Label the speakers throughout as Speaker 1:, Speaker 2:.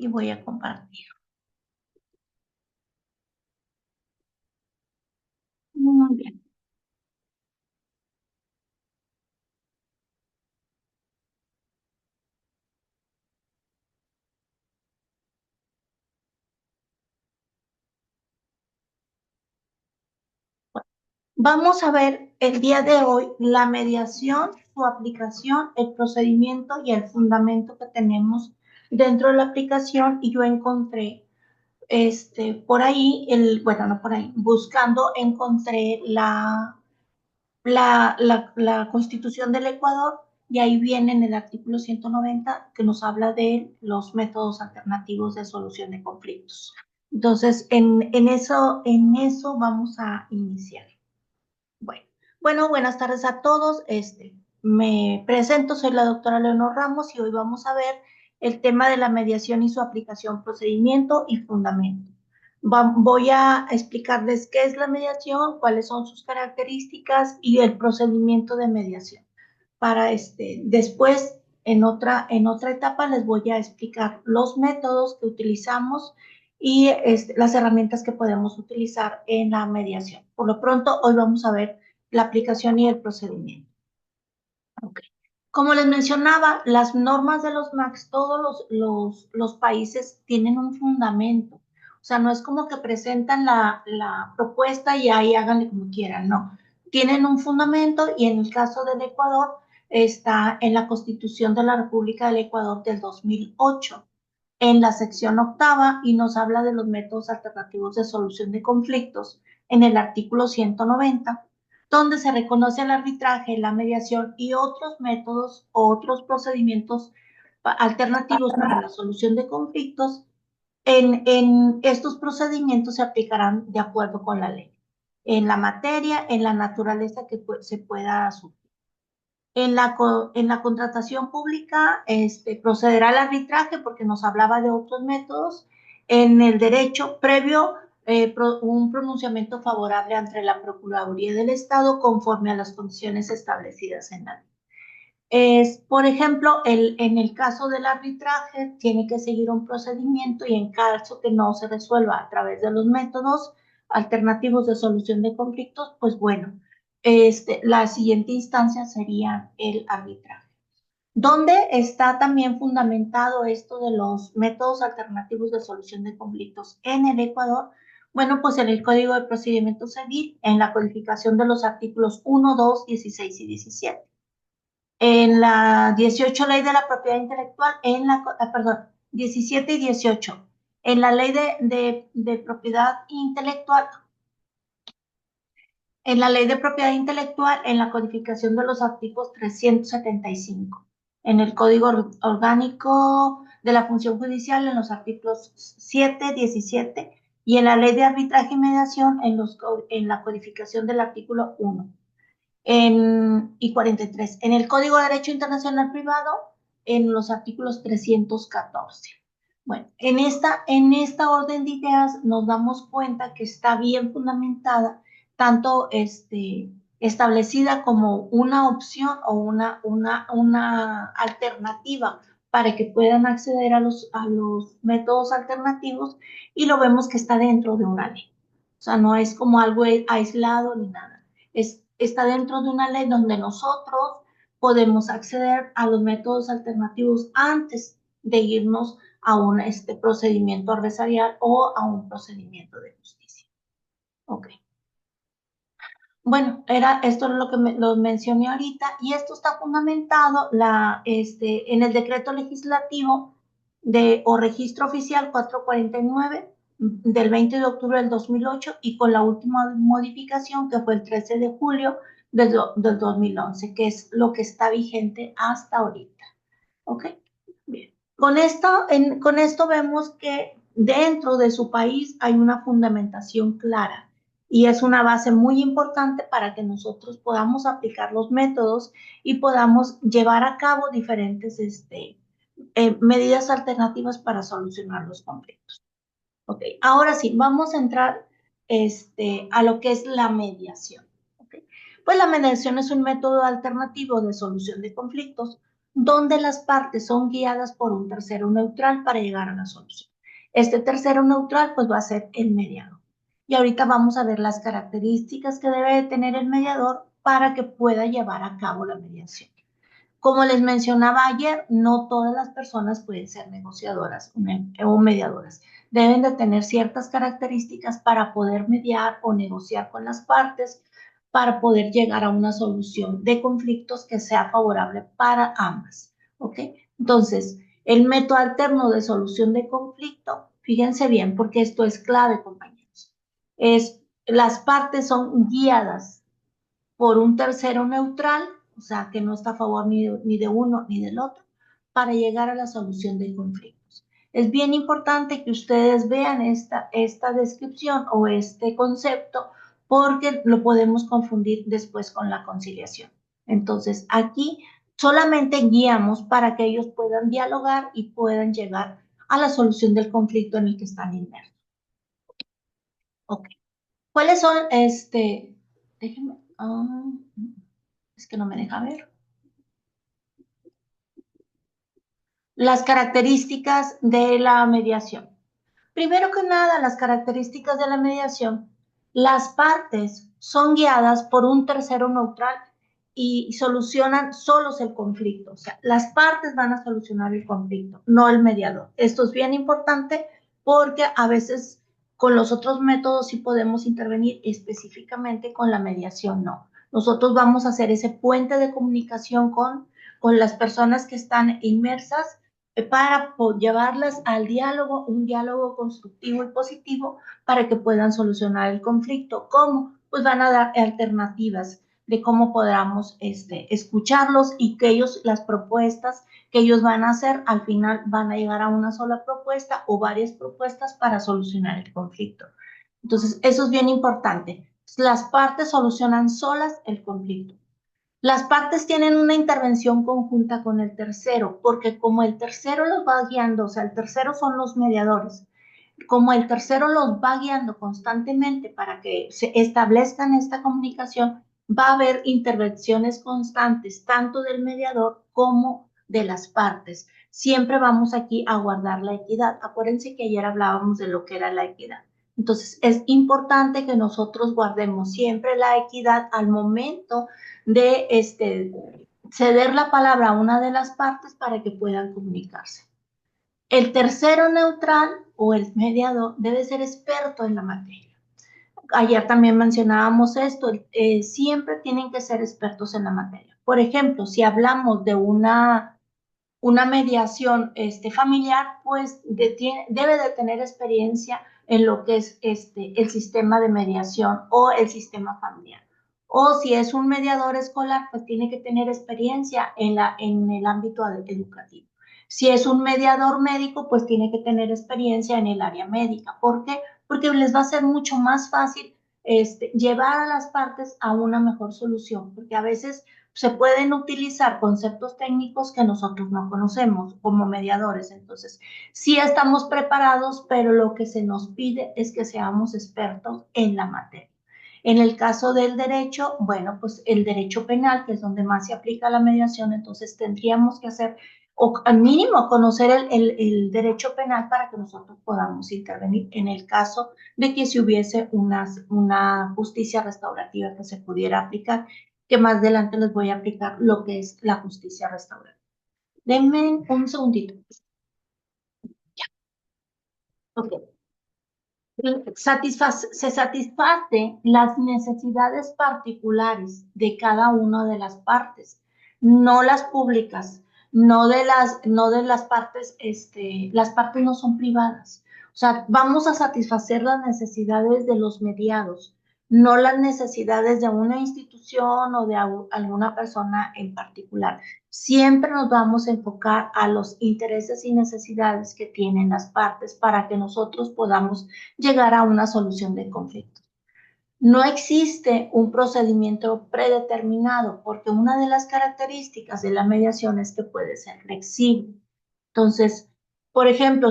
Speaker 1: y voy a compartir. Muy bien. Vamos a ver el día de hoy la mediación, su aplicación, el procedimiento y el fundamento que tenemos dentro de la aplicación. Y yo encontré, por ahí, bueno, no por ahí, buscando, encontré la Constitución del Ecuador, y ahí viene en el artículo 190 que nos habla de los métodos alternativos de solución de conflictos. Entonces, en eso vamos a iniciar. Bueno, buenas tardes a todos. Me presento, soy la doctora Leonor Ramos y hoy vamos a ver el tema de la mediación y su aplicación, procedimiento y fundamento. Voy a explicarles qué es la mediación, cuáles son sus características y el procedimiento de mediación. Después, en otra etapa, les voy a explicar los métodos que utilizamos y las herramientas que podemos utilizar en la mediación. Por lo pronto, hoy vamos a ver la aplicación y el procedimiento. Okay. Como les mencionaba, las normas de los MACs, todos los países tienen un fundamento. O sea, no es como que presentan la propuesta y ahí háganle como quieran, no. Tienen un fundamento, y en el caso del Ecuador está en la Constitución de la República del Ecuador del 2008, en la sección octava, y nos habla de los métodos alternativos de solución de conflictos en el artículo 190, donde se reconoce el arbitraje, la mediación y otros métodos o otros procedimientos alternativos para la solución de conflictos. En estos procedimientos se aplicarán de acuerdo con la ley, en la materia, en la naturaleza que se pueda asumir. En la contratación pública procederá al arbitraje, porque nos hablaba de otros métodos. En el derecho previo, un pronunciamiento favorable ante la Procuraduría del Estado conforme a las condiciones establecidas en la ley. Por ejemplo, en el caso del arbitraje tiene que seguir un procedimiento, y en caso que no se resuelva a través de los métodos alternativos de solución de conflictos, pues bueno, la siguiente instancia sería el arbitraje. ¿Dónde está también fundamentado esto de los métodos alternativos de solución de conflictos en el Ecuador? Bueno, pues en el Código de Procedimiento Civil, en la codificación de los artículos 1, 2, 16 y 17. En la 18, Ley de la Propiedad Intelectual, perdón, 17 y 18. En la Ley de Propiedad Intelectual, en la codificación de los artículos 375. En el Código Orgánico de la Función Judicial, en los artículos 7, 17. Y en la Ley de Arbitraje y Mediación, en la codificación del artículo 1. Y 43. En el Código de Derecho Internacional Privado, en los artículos 314. Bueno, en esta orden de ideas nos damos cuenta que está bien fundamentada, tanto establecida como una opción o una alternativa para que puedan acceder a los métodos alternativos, y lo vemos que está dentro de una ley. O sea, no es como algo aislado ni nada. Está dentro de una ley donde nosotros podemos acceder a los métodos alternativos antes de irnos a un procedimiento adversarial o a un procedimiento de justicia. Ok. Bueno, esto es lo que lo mencioné ahorita, y esto está fundamentado en el decreto legislativo o registro oficial 449 del 20 de octubre del 2008, y con la última modificación que fue el 13 de julio del 2011, que es lo que está vigente hasta ahorita. ¿Ok? Bien. Con esto vemos que dentro de su país hay una fundamentación clara, y es una base muy importante para que nosotros podamos aplicar los métodos y podamos llevar a cabo diferentes medidas alternativas para solucionar los conflictos. Ok, ahora sí, vamos a entrar a lo que es la mediación. Okay. Pues la mediación es un método alternativo de solución de conflictos donde las partes son guiadas por un tercero neutral para llegar a la solución. Este tercero neutral pues va a ser el mediador. Y ahorita vamos a ver las características que debe de tener el mediador para que pueda llevar a cabo la mediación. Como les mencionaba ayer, no todas las personas pueden ser negociadoras o mediadoras. Deben de tener ciertas características para poder mediar o negociar con las partes, para poder llegar a una solución de conflictos que sea favorable para ambas. ¿Ok? Entonces, el método alterno de solución de conflicto, fíjense bien, porque esto es clave, compañeros. Las partes son guiadas por un tercero neutral, o sea, que no está a favor ni de uno ni del otro, para llegar a la solución de conflictos. Es bien importante que ustedes vean esta descripción o este concepto porque lo podemos confundir después con la conciliación. Entonces, aquí solamente guiamos para que ellos puedan dialogar y puedan llegar a la solución del conflicto en el que están inmersos. Ok. ¿Cuáles son déjenme, es que no me deja ver. Las características de la mediación. Primero que nada, las características de la mediación. Las partes son guiadas por un tercero neutral y solucionan solos el conflicto. O sea, las partes van a solucionar el conflicto, no el mediador. Esto es bien importante porque a veces con los otros métodos sí podemos intervenir, específicamente con la mediación no. Nosotros vamos a hacer ese puente de comunicación con las personas que están inmersas para llevarlas al diálogo, un diálogo constructivo y positivo para que puedan solucionar el conflicto. ¿Cómo? Pues van a dar alternativas de cómo podamos escucharlos y que ellos, las propuestas que ellos van a hacer, al final van a llegar a una sola propuesta o varias propuestas para solucionar el conflicto. Entonces, eso es bien importante. Las partes solucionan solas el conflicto. Las partes tienen una intervención conjunta con el tercero, porque como el tercero los va guiando, o sea, el tercero son los mediadores, como el tercero los va guiando constantemente para que se establezcan esta comunicación, va a haber intervenciones constantes, tanto del mediador como de las partes. Siempre vamos aquí a guardar la equidad. Acuérdense que ayer hablábamos de lo que era la equidad. Entonces, es importante que nosotros guardemos siempre la equidad al momento de ceder la palabra a una de las partes para que puedan comunicarse. El tercero neutral o el mediador debe ser experto en la materia. Ayer también mencionábamos esto, siempre tienen que ser expertos en la materia. Por ejemplo, si hablamos de una mediación familiar, pues debe de tener experiencia en lo que es el sistema de mediación o el sistema familiar. O si es un mediador escolar, pues tiene que tener experiencia en el ámbito educativo. Si es un mediador médico, pues tiene que tener experiencia en el área médica. ¿Por qué? Porque les va a ser mucho más fácil llevar a las partes a una mejor solución, porque a veces se pueden utilizar conceptos técnicos que nosotros no conocemos como mediadores. Entonces, sí estamos preparados, pero lo que se nos pide es que seamos expertos en la materia. En el caso del derecho, bueno, pues el derecho penal, que es donde más se aplica la mediación, entonces tendríamos que hacer, o al mínimo conocer el derecho penal para que nosotros podamos intervenir en el caso de que si hubiese una justicia restaurativa que se pudiera aplicar, que más adelante les voy a aplicar lo que es la justicia restaurativa. Denme un segundito. Ok. Se satisface las necesidades particulares de cada una de las partes, no las públicas, no de las partes, las partes no son privadas. O sea, vamos a satisfacer las necesidades de los mediados, no las necesidades de una institución o de alguna persona en particular. Siempre nos vamos a enfocar a los intereses y necesidades que tienen las partes para que nosotros podamos llegar a una solución de conflictos. No existe un procedimiento predeterminado porque una de las características de la mediación es que puede ser flexible. Entonces, por ejemplo,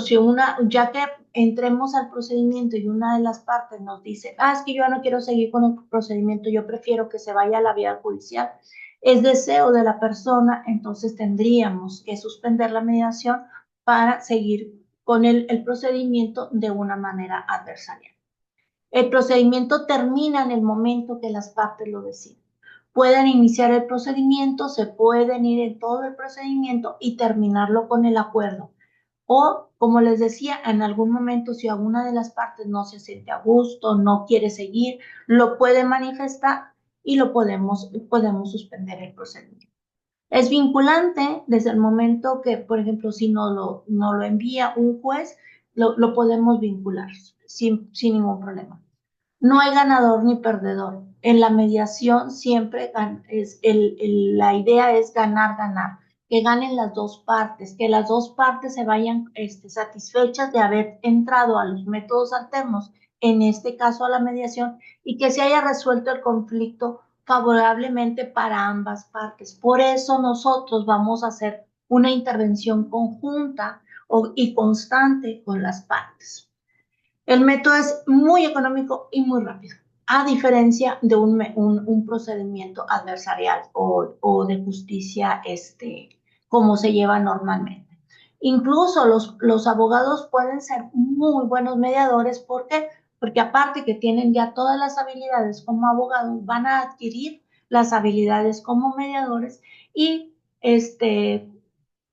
Speaker 1: ya que entremos al procedimiento y una de las partes nos dice, es que yo no quiero seguir con el procedimiento, yo prefiero que se vaya a la vía judicial. es deseo de la persona, entonces tendríamos que suspender la mediación para seguir con el procedimiento de una manera adversarial. El procedimiento termina en el momento que las partes lo deciden. Pueden iniciar el procedimiento, se pueden ir en todo el procedimiento y terminarlo con el acuerdo. O, como les decía, en algún momento, si alguna de las partes no se siente a gusto, no quiere seguir, lo puede manifestar y lo podemos suspender el procedimiento. Es vinculante desde el momento que, por ejemplo, si no lo envía un juez, lo podemos vincular sin ningún problema. No hay ganador ni perdedor. En la mediación siempre la idea es ganar, ganar, que ganen las dos partes, que las dos partes se vayan satisfechas de haber entrado a los métodos alternos, en este caso a la mediación, y que se haya resuelto el conflicto favorablemente para ambas partes. Por eso nosotros vamos a hacer una intervención conjunta y constante con las partes. El método es muy económico y muy rápido, a diferencia de un procedimiento adversarial o de justicia como se lleva normalmente. Incluso los abogados pueden ser muy buenos mediadores. ¿Por qué? Porque aparte que tienen ya todas las habilidades como abogados, van a adquirir las habilidades como mediadores y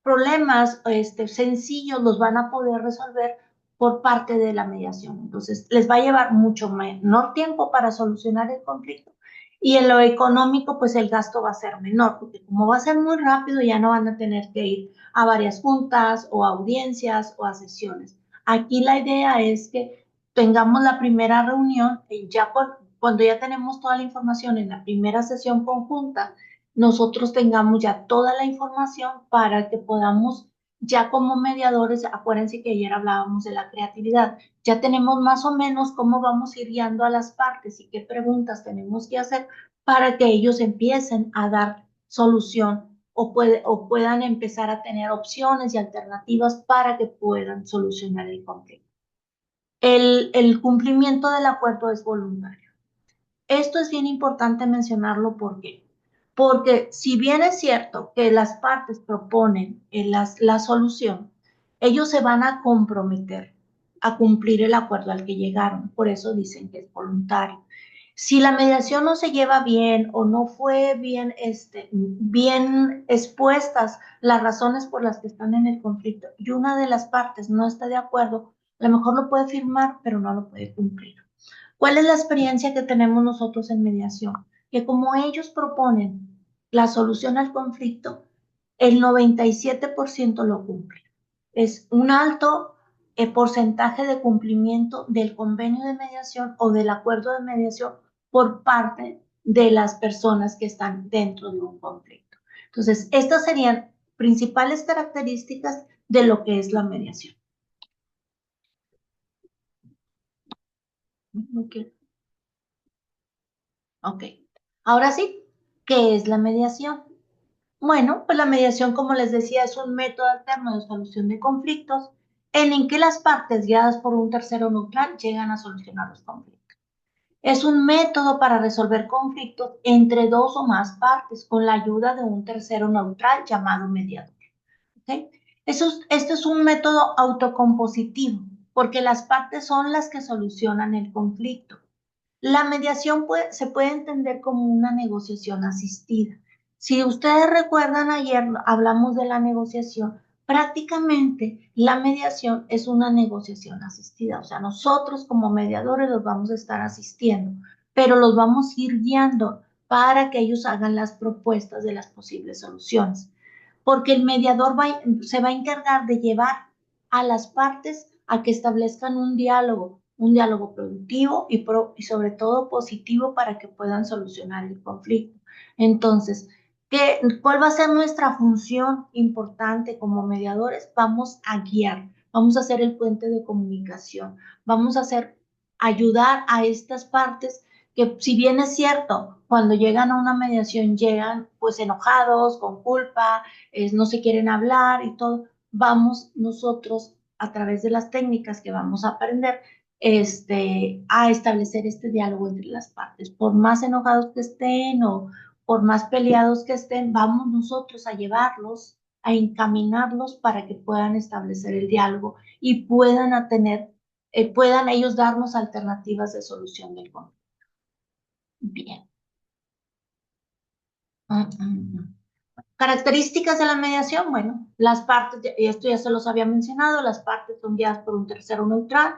Speaker 1: problemas sencillos los van a poder resolver por parte de la mediación. Entonces, les va a llevar mucho menor tiempo para solucionar el conflicto y en lo económico, pues el gasto va a ser menor, porque como va a ser muy rápido, ya no van a tener que ir a varias juntas o a audiencias o a sesiones. Aquí la idea es que tengamos la primera reunión y cuando ya tenemos toda la información en la primera sesión conjunta, nosotros tengamos ya toda la información para que podamos, ya como mediadores, acuérdense que ayer hablábamos de la creatividad, ya tenemos más o menos cómo vamos a ir guiando a las partes y qué preguntas tenemos que hacer para que ellos empiecen a dar solución o puedan empezar a tener opciones y alternativas para que puedan solucionar el conflicto. El cumplimiento del acuerdo es voluntario. Esto es bien importante mencionarlo porque si bien es cierto que las partes proponen la solución, ellos se van a comprometer a cumplir el acuerdo al que llegaron. Por eso dicen que es voluntario. Si la mediación no se lleva bien o no fue bien expuestas las razones por las que están en el conflicto y una de las partes no está de acuerdo, a lo mejor lo puede firmar, pero no lo puede cumplir. ¿Cuál es la experiencia que tenemos nosotros en mediación? Que como ellos proponen la solución al conflicto, el 97% lo cumple. Es un alto porcentaje de cumplimiento del convenio de mediación o del acuerdo de mediación por parte de las personas que están dentro de un conflicto. Entonces, estas serían principales características de lo que es la mediación. Okay. Ok. Ahora sí, ¿qué es la mediación? Bueno, pues la mediación, como les decía, es un método alterno de solución de conflictos en el que las partes guiadas por un tercero neutral llegan a solucionar los conflictos. Es un método para resolver conflictos entre dos o más partes con la ayuda de un tercero neutral llamado mediador. ¿Okay? Esto es un método autocompositivo porque las partes son las que solucionan el conflicto. La mediación se puede entender como una negociación asistida. Si ustedes recuerdan, ayer hablamos de la negociación. Prácticamente la mediación es una negociación asistida. O sea, nosotros como mediadores los vamos a estar asistiendo, pero los vamos a ir guiando para que ellos hagan las propuestas de las posibles soluciones. Porque el mediador se va a encargar de llevar a las partes a que establezcan un diálogo productivo y sobre todo positivo para que puedan solucionar el conflicto. Entonces, ¿cuál va a ser nuestra función importante como mediadores? Vamos a guiar, vamos a ser el puente de comunicación, vamos a ayudar a estas partes que, si bien es cierto, cuando llegan a una mediación llegan pues enojados, con culpa, no se quieren hablar y todo, vamos nosotros a través de las técnicas que vamos a aprender a establecer este diálogo entre las partes. Por más enojados que estén por más peleados que estén, vamos nosotros a llevarlos, a encaminarlos para que puedan establecer el diálogo y puedan ellos darnos alternativas de solución del conflicto. Bien. Características de la mediación, bueno, las partes, y esto ya se los había mencionado, las partes son guiadas por un tercero neutral,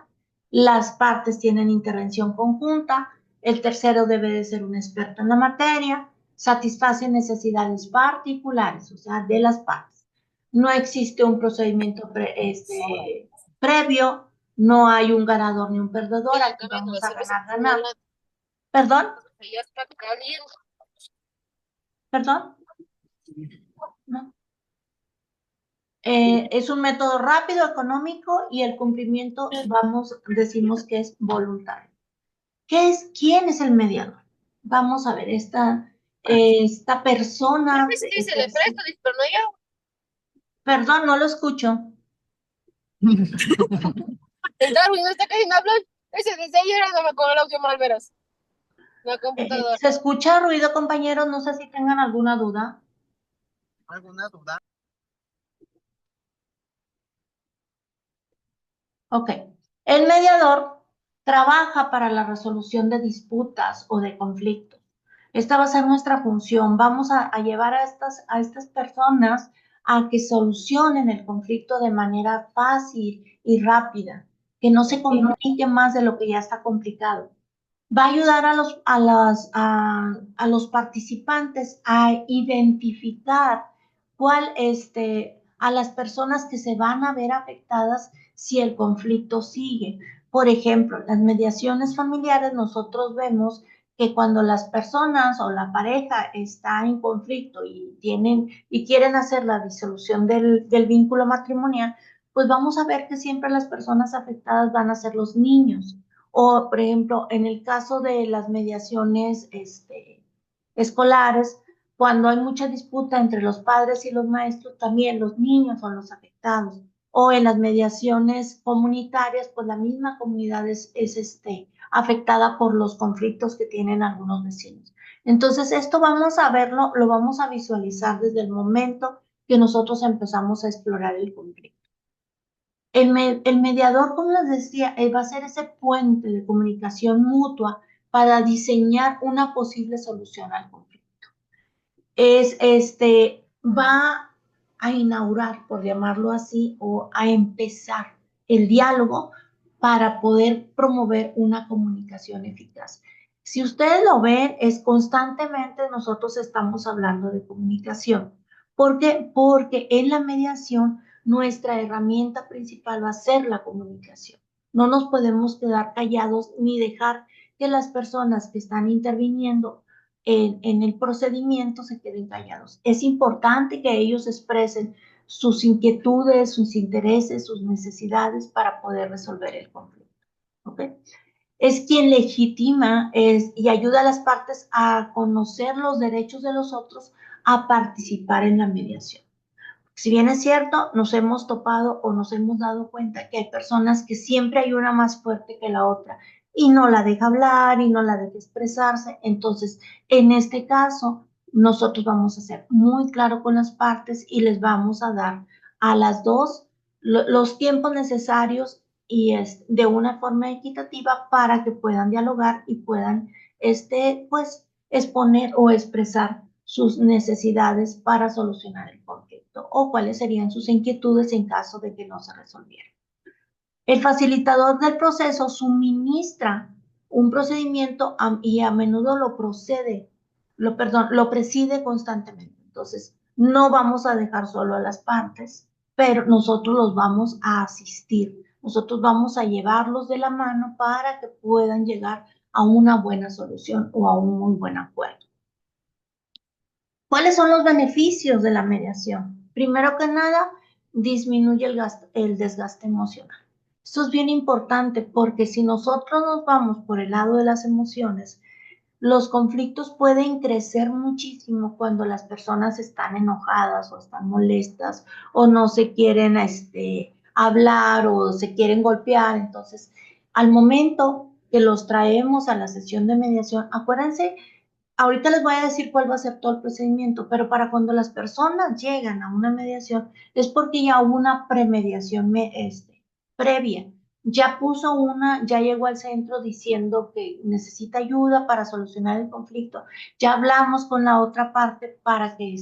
Speaker 1: las partes tienen intervención conjunta, el tercero debe de ser un experto en la materia, satisface necesidades particulares, o sea, de las partes. No existe un procedimiento previo, no hay un ganador ni un perdedor, aquí vamos a ganar, ganar. ¿Perdón? ¿Perdón? ¿No? Es un método rápido, económico y el cumplimiento, decimos que es voluntario. ¿Quién es el mediador? Vamos a ver, esta persona. Perdón, no lo escucho.
Speaker 2: El Darwin no está casi no hablan. Ese desde ayer no con el audio mal verás. La computadora.
Speaker 1: ¿Se escucha ruido, compañeros? No sé si tengan alguna duda.
Speaker 3: ¿Alguna duda?
Speaker 1: Ok. El mediador trabaja para la resolución de disputas o de conflictos. Esta va a ser nuestra función. Vamos a llevar a estas personas a que solucionen el conflicto de manera fácil y rápida, que no se complique más de lo que ya está complicado. Va a ayudar a los participantes a identificar a las personas que se van a ver afectadas si el conflicto sigue. Por ejemplo, las mediaciones familiares, nosotros vemos que cuando las personas o la pareja está en conflicto y quieren hacer la disolución del vínculo matrimonial, pues vamos a ver que siempre las personas afectadas van a ser los niños. O, por ejemplo, en el caso de las mediaciones escolares, cuando hay mucha disputa entre los padres y los maestros, también los niños son los afectados. O en las mediaciones comunitarias, pues la misma comunidad es afectada por los conflictos que tienen algunos vecinos. Entonces, esto vamos a verlo, lo vamos a visualizar desde el momento que nosotros empezamos a explorar el conflicto. El mediador, como les decía, va a ser ese puente de comunicación mutua para diseñar una posible solución al conflicto. Va a inaugurar, por llamarlo así, o a empezar el diálogo para poder promover una comunicación eficaz. Si ustedes lo ven, es constantemente nosotros estamos hablando de comunicación. ¿Por qué? Porque en la mediación nuestra herramienta principal va a ser la comunicación. No nos podemos quedar callados ni dejar que las personas que están interviniendo en el procedimiento se queden callados. Es importante que ellos expresen sus inquietudes, sus intereses, sus necesidades para poder resolver el conflicto. ¿Okay? Es quien legitima y ayuda a las partes a conocer los derechos de los otros, a participar en la mediación. Si bien es cierto, nos hemos topado o nos hemos dado cuenta que hay personas que siempre hay una más fuerte que la otra y no la deja hablar y no la deja expresarse. Entonces, en este caso, nosotros vamos a ser muy claros con las partes y les vamos a dar a las dos los tiempos necesarios y de una forma equitativa para que puedan dialogar y puedan, pues, exponer o expresar sus necesidades para solucionar el conflicto o cuáles serían sus inquietudes en caso de que no se resolviera. El facilitador del proceso suministra un procedimiento y a menudo lo preside constantemente. Entonces, no vamos a dejar solo a las partes, pero nosotros los vamos a asistir. Nosotros vamos a llevarlos de la mano para que puedan llegar a una buena solución o a un muy buen acuerdo. ¿Cuáles son los beneficios de la mediación? Primero que nada, disminuye el desgaste emocional. Esto es bien importante porque si nosotros nos vamos por el lado de las emociones, los conflictos pueden crecer muchísimo cuando las personas están enojadas o están molestas o no se quieren hablar o se quieren golpear. Entonces, al momento que los traemos a la sesión de mediación, acuérdense ahorita les voy a decir cuál va a ser todo el procedimiento, pero para cuando las personas llegan a una mediación es porque ya hubo una premediación previa. Ya llegó al centro diciendo que necesita ayuda para solucionar el conflicto. Ya hablamos con la otra parte para que,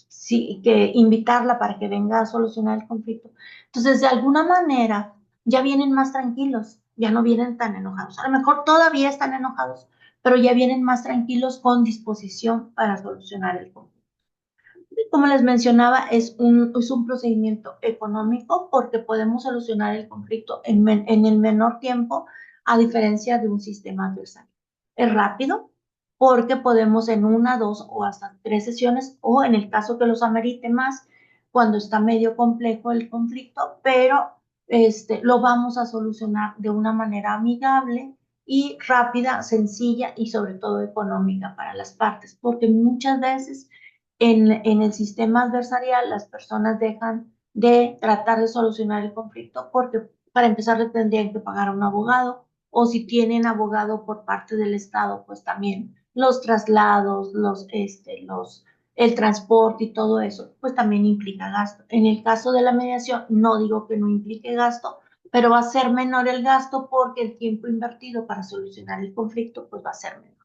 Speaker 1: sí, que invitarla para que venga a solucionar el conflicto. Entonces, de alguna manera, ya vienen más tranquilos, ya no vienen tan enojados. A lo mejor todavía están enojados, pero ya vienen más tranquilos con disposición para solucionar el conflicto. Como les mencionaba, es un procedimiento económico porque podemos solucionar el conflicto en el menor tiempo, a diferencia de un sistema adversario. Es rápido porque podemos en una, dos o hasta 3 sesiones, o en el caso que los amerite más, cuando está medio complejo el conflicto, pero lo vamos a solucionar de una manera amigable y rápida, sencilla y sobre todo económica para las partes, porque muchas veces en el sistema adversarial las personas dejan de tratar de solucionar el conflicto porque para empezar le tendrían que pagar a un abogado, o si tienen abogado por parte del Estado, pues también los traslados, el transporte y todo eso, pues también implica gasto. En el caso de la mediación, no digo que no implique gasto, pero va a ser menor el gasto porque el tiempo invertido para solucionar el conflicto pues va a ser menor.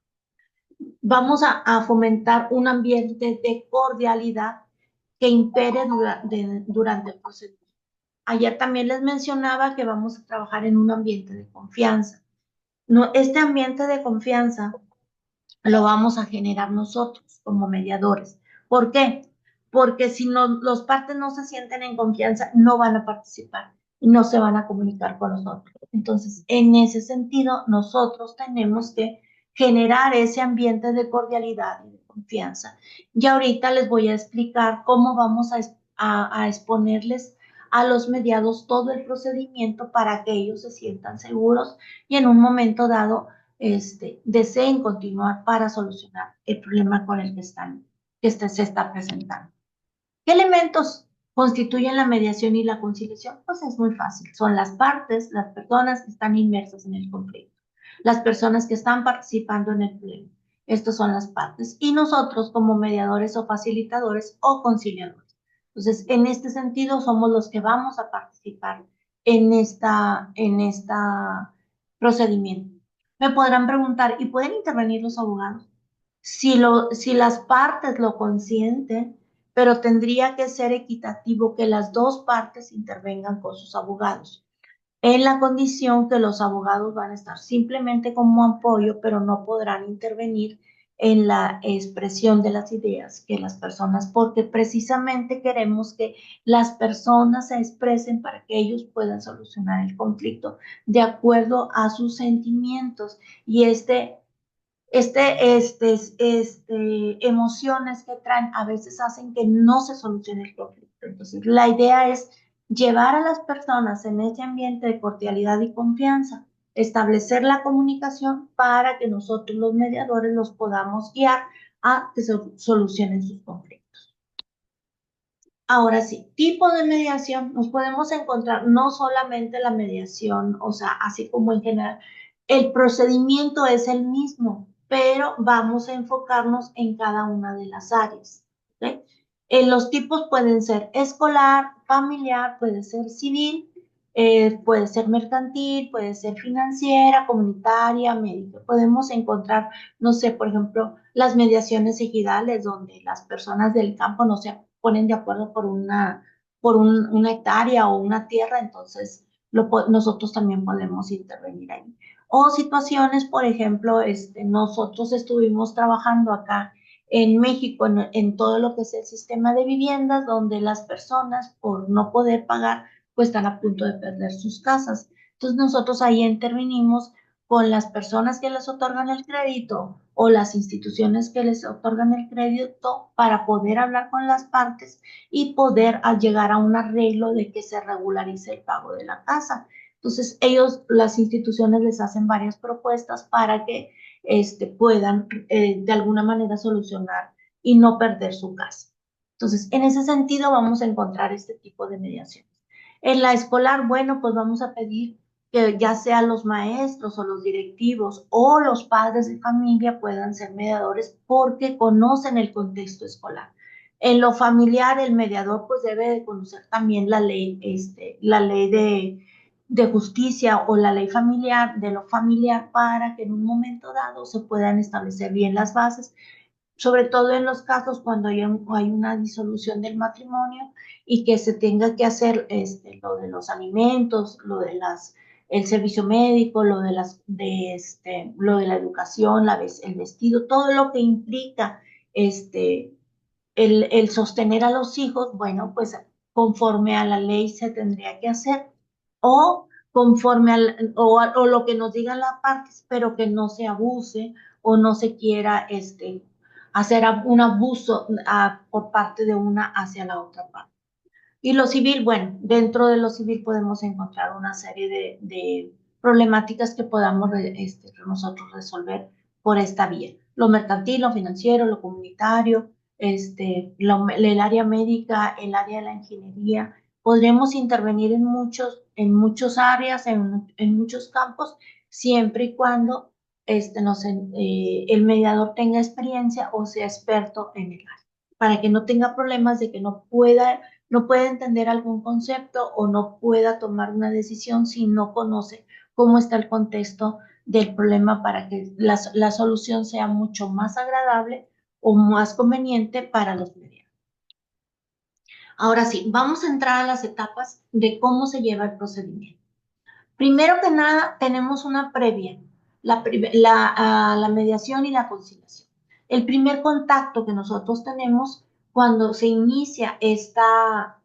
Speaker 1: Vamos a fomentar un ambiente de cordialidad que impere durante el procedimiento. Ayer también les mencionaba que vamos a trabajar en un ambiente de confianza. No, este ambiente de confianza lo vamos a generar nosotros como mediadores. ¿Por qué? Porque si no, los partes no se sienten en confianza, no van a participar y no se van a comunicar con nosotros. Entonces, en ese sentido, nosotros tenemos que generar ese ambiente de cordialidad y de confianza. Y ahorita les voy a explicar cómo vamos a exponerles a los mediados todo el procedimiento para que ellos se sientan seguros y en un momento dado deseen continuar para solucionar el problema con el que se está presentando. ¿Qué elementos constituyen la mediación y la conciliación? Pues es muy fácil. Son las partes, las personas que están inmersas en el conflicto, las personas que están participando en el pleno. Estas son las partes. Y nosotros como mediadores o facilitadores o conciliadores. Entonces, en este sentido, somos los que vamos a participar en esta procedimiento. Me podrán preguntar, ¿y pueden intervenir los abogados? Si las partes lo consienten, pero tendría que ser equitativo que las dos partes intervengan con sus abogados, en la condición que los abogados van a estar simplemente como apoyo, pero no podrán intervenir en la expresión de las ideas que las personas, porque precisamente queremos que las personas se expresen para que ellos puedan solucionar el conflicto de acuerdo a sus sentimientos y emociones que traen a veces hacen que no se solucione el conflicto. Entonces, la idea es llevar a las personas en ese ambiente de cordialidad y confianza, establecer la comunicación para que nosotros los mediadores los podamos guiar a que se solucionen sus conflictos. Ahora sí, tipo de mediación, nos podemos encontrar no solamente la mediación, o sea, así como en general, el procedimiento es el mismo, pero vamos a enfocarnos en cada una de las áreas. ¿Okay? Los tipos pueden ser escolar, familiar, puede ser civil, puede ser mercantil, puede ser financiera, comunitaria, médica. Podemos encontrar, no sé, por ejemplo, las mediaciones ejidales, donde las personas del campo no se ponen de acuerdo una hectárea o una tierra, entonces nosotros también podemos intervenir ahí. O situaciones, por ejemplo, nosotros estuvimos trabajando acá en México en todo lo que es el sistema de viviendas, donde las personas por no poder pagar, pues están a punto de perder sus casas. Entonces nosotros ahí intervinimos con las personas que les otorgan el crédito o las instituciones que les otorgan el crédito para poder hablar con las partes y poder llegar a un arreglo de que se regularice el pago de la casa. Entonces las instituciones les hacen varias propuestas para que puedan de alguna manera solucionar y no perder su casa. Entonces, en ese sentido vamos a encontrar este tipo de mediaciones. En la escolar, bueno, pues vamos a pedir que ya sean los maestros o los directivos o los padres de familia puedan ser mediadores porque conocen el contexto escolar. En lo familiar, el mediador pues debe de conocer también la ley de justicia o la ley familiar, de lo familiar, para que en un momento dado se puedan establecer bien las bases, sobre todo en los casos cuando hay una disolución del matrimonio y que se tenga que hacer lo de los alimentos, lo de el servicio médico, lo de la educación, el vestido, todo lo que implica el sostener a los hijos, bueno, pues conforme a la ley se tendría que hacer, o conforme o lo que nos digan las partes, pero que no se abuse o no se quiera hacer un abuso por parte de una hacia la otra parte. Y lo civil, bueno, dentro de lo civil podemos encontrar una serie de problemáticas que podamos nosotros resolver por esta vía. Lo mercantil, lo financiero, lo comunitario, el área médica, el área de la ingeniería. Podremos intervenir en muchas áreas, en muchos campos, siempre y cuando el mediador tenga experiencia o sea experto en el área, para que no tenga problemas de que no puede entender algún concepto o no pueda tomar una decisión si no conoce cómo está el contexto del problema para que la solución sea mucho más agradable o más conveniente para los medios. Ahora sí, vamos a entrar a las etapas de cómo se lleva el procedimiento. Primero que nada, tenemos una previa, la mediación y la conciliación. El primer contacto que nosotros tenemos cuando se inicia esta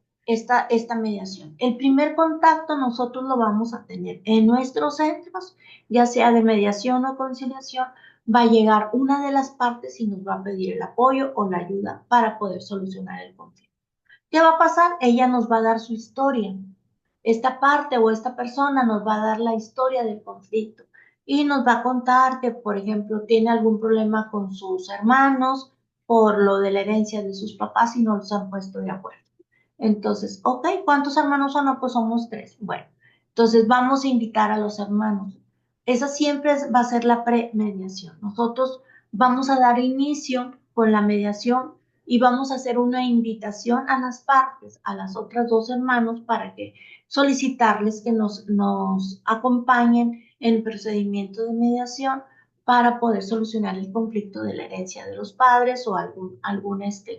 Speaker 1: mediación. El primer contacto nosotros lo vamos a tener en nuestros centros, ya sea de mediación o conciliación. Va a llegar una de las partes y nos va a pedir el apoyo o la ayuda para poder solucionar el conflicto. ¿Qué va a pasar? Ella nos va a dar su historia. Esta parte o esta persona nos va a dar la historia del conflicto y nos va a contar que, por ejemplo, tiene algún problema con sus hermanos por lo de la herencia de sus papás y no se han puesto de acuerdo. Entonces, ok, ¿cuántos hermanos son? No, pues somos 3. Bueno, entonces vamos a invitar a los hermanos. Esa siempre va a ser la premediación. Nosotros vamos a dar inicio con la mediación y vamos a hacer una invitación a las partes, a las otras 2 hermanos, para que solicitarles que nos acompañen en el procedimiento de mediación para poder solucionar el conflicto de la herencia de los padres o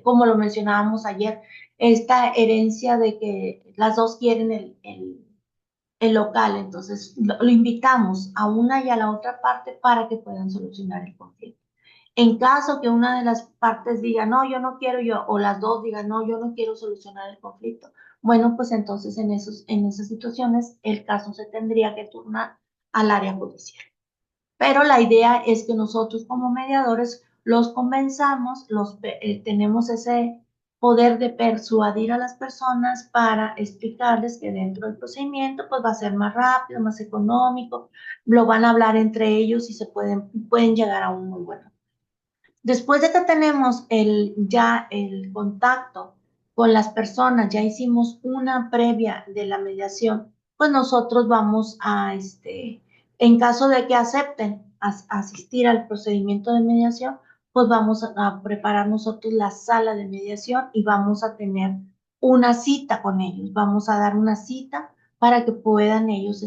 Speaker 1: como lo mencionábamos ayer, esta herencia de que las 2 quieren el local. Entonces lo invitamos a una y a la otra parte para que puedan solucionar el conflicto. En caso que una de las partes diga, no, yo no quiero, o las 2 digan, no, yo no quiero solucionar el conflicto, bueno, pues entonces en esas situaciones el caso se tendría que turnar al área judicial. Pero la idea es que nosotros como mediadores los convenzamos, tenemos ese poder de persuadir a las personas para explicarles que dentro del procedimiento pues va a ser más rápido, más económico, lo van a hablar entre ellos y pueden llegar a un muy buen acuerdo. Después de que tenemos ya el contacto con las personas, ya hicimos una previa de la mediación, pues nosotros vamos en caso de que acepten asistir al procedimiento de mediación, pues vamos a preparar nosotros la sala de mediación y vamos a tener una cita con ellos. Vamos a dar una cita para que puedan ellos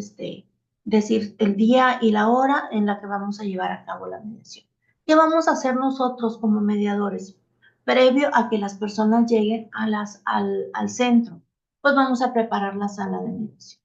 Speaker 1: decir el día y la hora en la que vamos a llevar a cabo la mediación. ¿Qué vamos a hacer nosotros como mediadores? Previo a que las personas lleguen al centro, pues vamos a preparar la sala de mediación.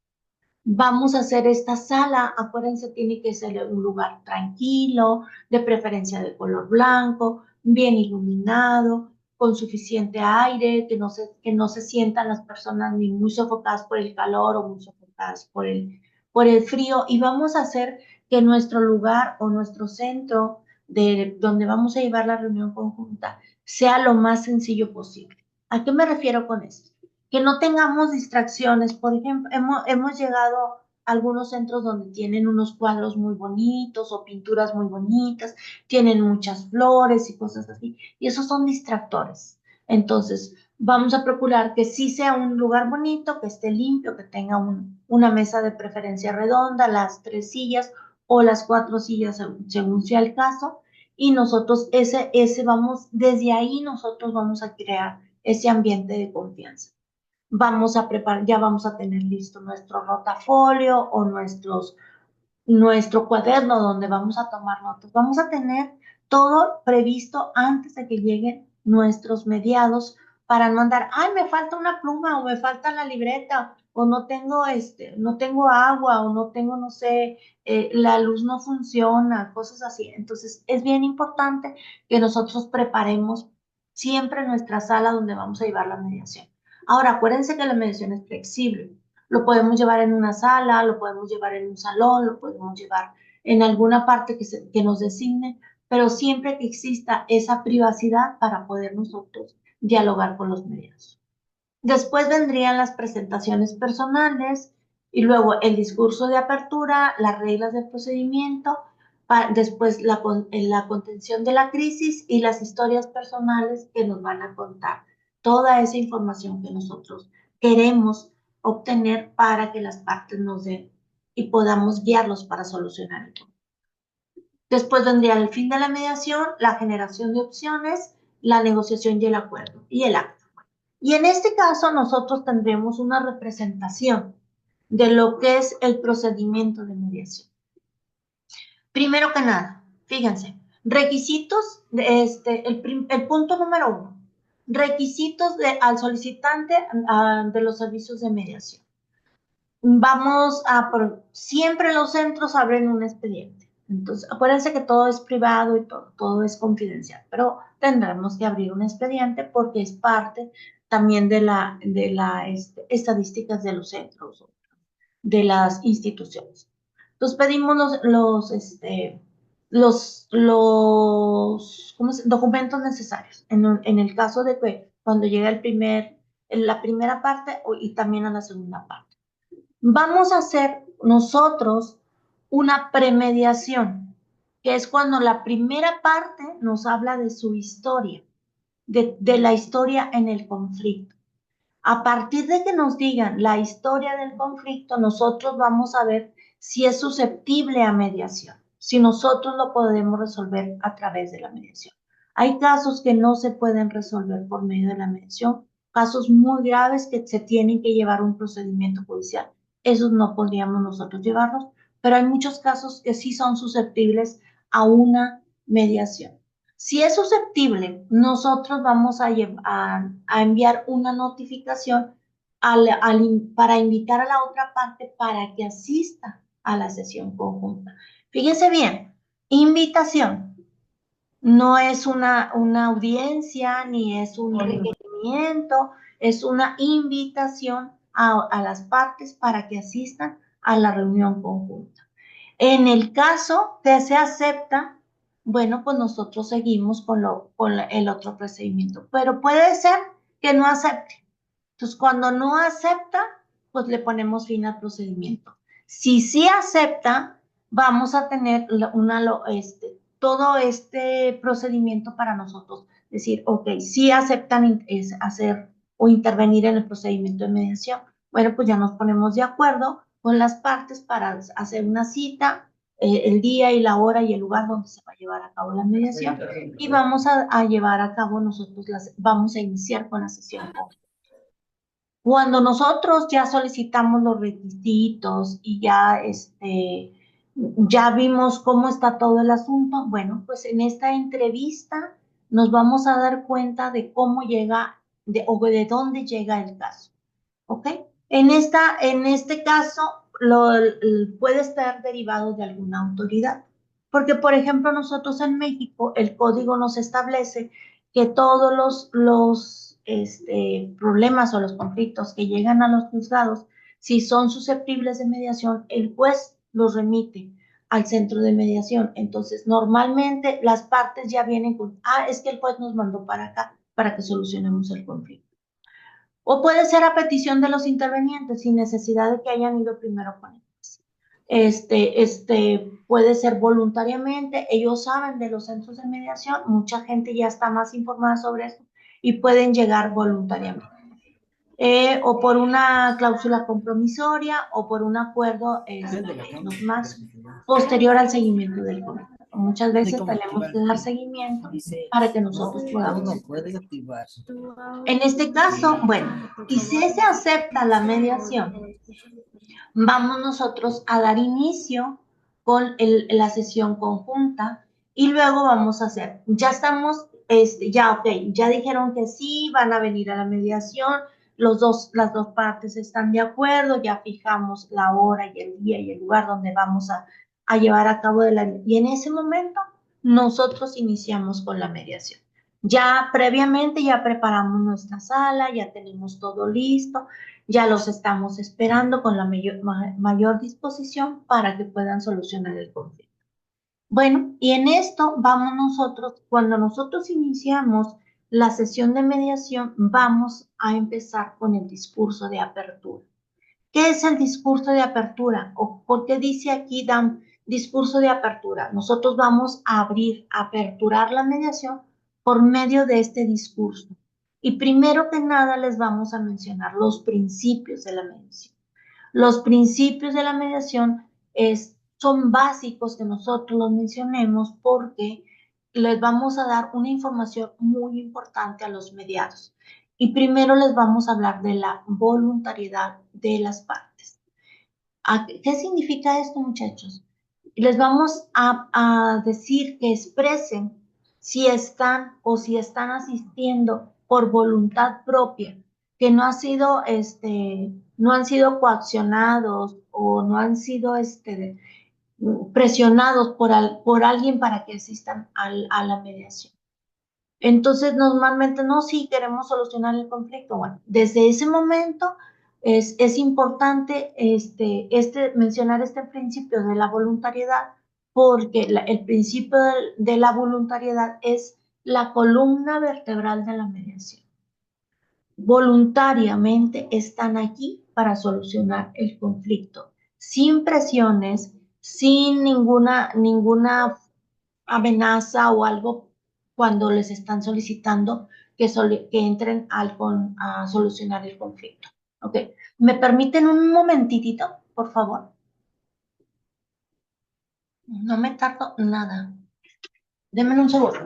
Speaker 1: Vamos a hacer esta sala, acuérdense, tiene que ser un lugar tranquilo, de preferencia de color blanco, bien iluminado, con suficiente aire, que no se sientan las personas ni muy sofocadas por el calor o muy sofocadas por el frío. Y vamos a hacer que nuestro lugar o nuestro centro de donde vamos a llevar la reunión conjunta sea lo más sencillo posible. ¿A qué me refiero con esto? Que no tengamos distracciones. Por ejemplo, hemos llegado a algunos centros donde tienen unos cuadros muy bonitos o pinturas muy bonitas, tienen muchas flores y cosas así, y esos son distractores. Entonces, Vamos a procurar que sí sea un lugar bonito, que esté limpio, que tenga una mesa de preferencia redonda, las 3 sillas o las 4 sillas, según sea el caso. Y nosotros, desde ahí nosotros vamos a crear ese ambiente de confianza. Vamos a preparar, ya vamos a tener listo nuestro rotafolio o nuestro cuaderno donde vamos a tomar notas. Vamos a tener todo previsto antes de que lleguen nuestros mediados para no andar, ay, me falta una pluma o me falta la libreta o no tengo agua o no tengo, no sé, la luz no funciona, cosas así. Entonces, es bien importante que nosotros preparemos siempre nuestra sala donde vamos a llevar la mediación. Ahora, acuérdense que la mediación es flexible. Lo podemos llevar en una sala, lo podemos llevar en un salón, lo podemos llevar en alguna parte que nos designe, pero siempre que exista esa privacidad para poder nosotros dialogar con los medios. Después vendrían las presentaciones personales y luego el discurso de apertura, las reglas del procedimiento, después la contención de la crisis y las historias personales que nos van a contar toda esa información que nosotros queremos obtener para que las partes nos den y podamos guiarlos para solucionar el problema. Después vendría el fin de la mediación, la generación de opciones, la negociación y el acuerdo y el acto. Y en este caso nosotros tendremos una representación de lo que es el procedimiento de mediación. Primero que nada, fíjense, requisitos, el punto número 1, requisitos al solicitante de los servicios de mediación. Siempre los centros abren un expediente. Entonces, acuérdense que todo es privado y todo es confidencial, pero tendremos que abrir un expediente porque es parte también de las estadísticas de los centros, de las instituciones. Entonces, pedimos los documentos necesarios. En el caso de que cuando llega la primera parte y también a la segunda parte. Vamos a hacer nosotros una premediación, que es cuando la primera parte nos habla de su historia, de la historia en el conflicto. A partir de que nos digan la historia del conflicto, nosotros vamos a ver si es susceptible a mediación, si nosotros lo podemos resolver a través de la mediación. Hay casos que no se pueden resolver por medio de la mediación, casos muy graves que se tienen que llevar un procedimiento judicial. Esos no podríamos nosotros llevarlos, pero hay muchos casos que sí son susceptibles a una mediación. Si es susceptible, nosotros vamos a enviar una notificación para invitar a la otra parte para que asista a la sesión conjunta. Fíjense bien, invitación. No es una audiencia ni es un requerimiento, es una invitación a las partes para que asistan a la reunión conjunta. En el caso que se acepta, bueno, pues nosotros seguimos con el otro procedimiento, pero puede ser que no acepte. Entonces, cuando no acepta, pues le ponemos fin al procedimiento. Si sí acepta, vamos a tener todo este procedimiento para nosotros. Decir, ok, sí aceptan hacer o intervenir en el procedimiento de mediación. Bueno, pues ya nos ponemos de acuerdo con las partes para hacer una cita, el día y la hora y el lugar donde se va a llevar a cabo la mediación y vamos a llevar a cabo vamos a iniciar con la sesión. Cuando nosotros ya solicitamos los requisitos y ya vimos cómo está todo el asunto, bueno, pues en esta entrevista nos vamos a dar cuenta de cómo llega o de dónde llega el caso. ¿Ok? En este caso, puede estar derivado de alguna autoridad. Porque, por ejemplo, nosotros en México, el código nos establece que todos los problemas o los conflictos que llegan a los juzgados, si son susceptibles de mediación, el juez los remite al centro de mediación. Entonces, normalmente las partes ya vienen con, es que el juez nos mandó para acá para que solucionemos el conflicto. O puede ser a petición de los intervenientes, sin necesidad de que hayan ido primero con ellos. Puede ser voluntariamente, ellos saben de los centros de mediación, mucha gente ya está más informada sobre esto y pueden llegar voluntariamente. O por una cláusula compromisoria o por un acuerdo más posterior al seguimiento del conflicto. Muchas veces tenemos que dar seguimiento para que nosotros podamos. En este caso, bueno, y si se acepta la mediación, vamos nosotros a dar inicio con la sesión conjunta y luego vamos a hacer, ya estamos, ya dijeron que sí, van a venir a la mediación, las dos partes están de acuerdo, ya fijamos la hora y el día y el lugar donde vamos a llevar a cabo y en ese momento nosotros iniciamos con la mediación. Ya previamente ya preparamos nuestra sala, ya tenemos todo listo, ya los estamos esperando con la mayor disposición para que puedan solucionar el conflicto. Bueno, y en esto vamos nosotros, cuando nosotros iniciamos la sesión de mediación, vamos a empezar con el discurso de apertura. ¿Qué es el discurso de apertura? ¿O por qué dice aquí, Dan, discurso de apertura? Nosotros vamos a aperturar la mediación por medio de este discurso. Y primero que nada les vamos a mencionar los principios de la mediación. Los principios de la mediación son básicos que nosotros los mencionemos porque les vamos a dar una información muy importante a los mediados. Y primero les vamos a hablar de la voluntariedad de las partes. ¿Qué significa esto, muchachos? Les vamos a decir que expresen si están asistiendo por voluntad propia, que no han sido coaccionados o no han sido presionados por alguien para que asistan a la mediación. Entonces, normalmente no, sí queremos solucionar el conflicto. Bueno, desde ese momento es importante mencionar este principio de la voluntariedad, porque el principio de la voluntariedad es la columna vertebral de la mediación. Voluntariamente están aquí para solucionar el conflicto, sin presiones, sin ninguna amenaza o algo cuando les están solicitando que entren a solucionar el conflicto. ¿Ok? ¿Me permiten un momentitito, por favor? No me tardo nada. Denme un segundo.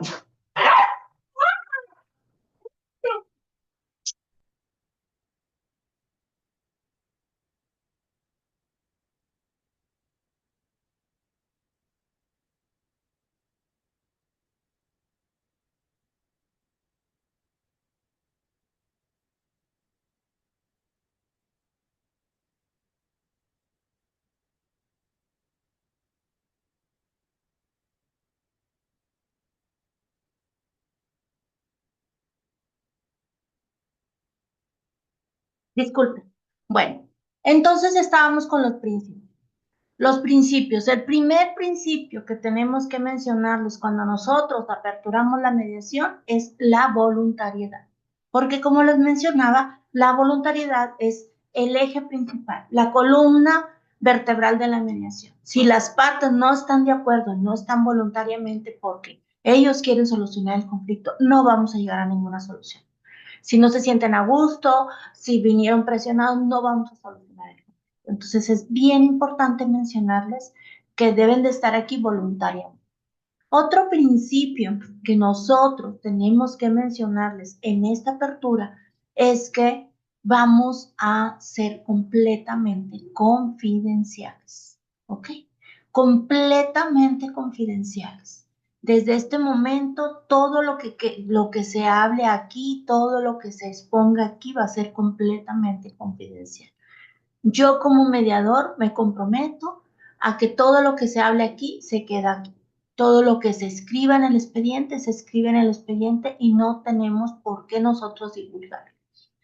Speaker 1: Disculpen. Bueno, entonces estábamos con los principios. Los principios. El primer principio que tenemos que mencionarles cuando nosotros aperturamos la mediación es la voluntariedad. Porque como les mencionaba, la voluntariedad es el eje principal, la columna vertebral de la mediación. Si las partes no están de acuerdo y no están voluntariamente porque ellos quieren solucionar el conflicto, no vamos a llegar a ninguna solución. Si no se sienten a gusto, si vinieron presionados, no vamos a solucionar el conflicto. Entonces es bien importante mencionarles que deben de estar aquí voluntariamente. Otro principio que nosotros tenemos que mencionarles en esta apertura es que vamos a ser completamente confidenciales, ¿ok? Completamente confidenciales. Desde este momento, todo lo que se hable aquí, todo lo que se exponga aquí va a ser completamente confidencial. Yo como mediador me comprometo a que todo lo que se hable aquí se queda aquí. Todo lo que se escriba en el expediente se escribe en el expediente y no tenemos por qué nosotros divulgarlo.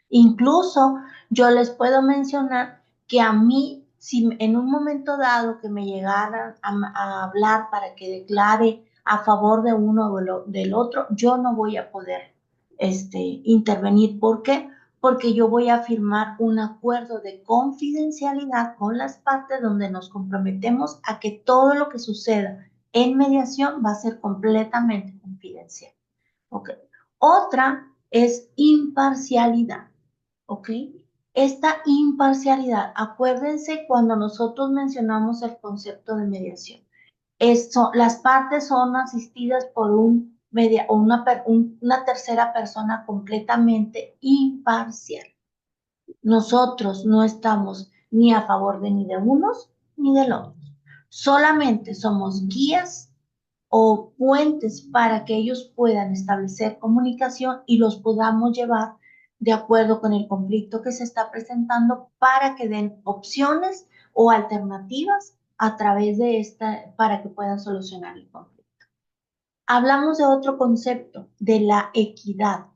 Speaker 1: Incluso yo les puedo mencionar que a mí, si en un momento dado que me llegaran a hablar para que declare a favor de uno o del otro, yo no voy a poder intervenir. ¿Por qué? Porque yo voy a firmar un acuerdo de confidencialidad con las partes donde nos comprometemos a que todo lo que suceda en mediación va a ser completamente confidencial. Okay. Otra es imparcialidad, ¿ok? Esta imparcialidad, acuérdense cuando nosotros mencionamos el concepto de mediación. Las partes son asistidas por una tercera persona completamente imparcial. Nosotros no estamos ni a favor de ni de unos ni del otro. Solamente somos guías o puentes para que ellos puedan establecer comunicación y los podamos llevar de acuerdo con el conflicto que se está presentando para que den opciones o alternativas a través de esta para que puedan solucionar el conflicto. Hablamos de otro concepto, de la equidad.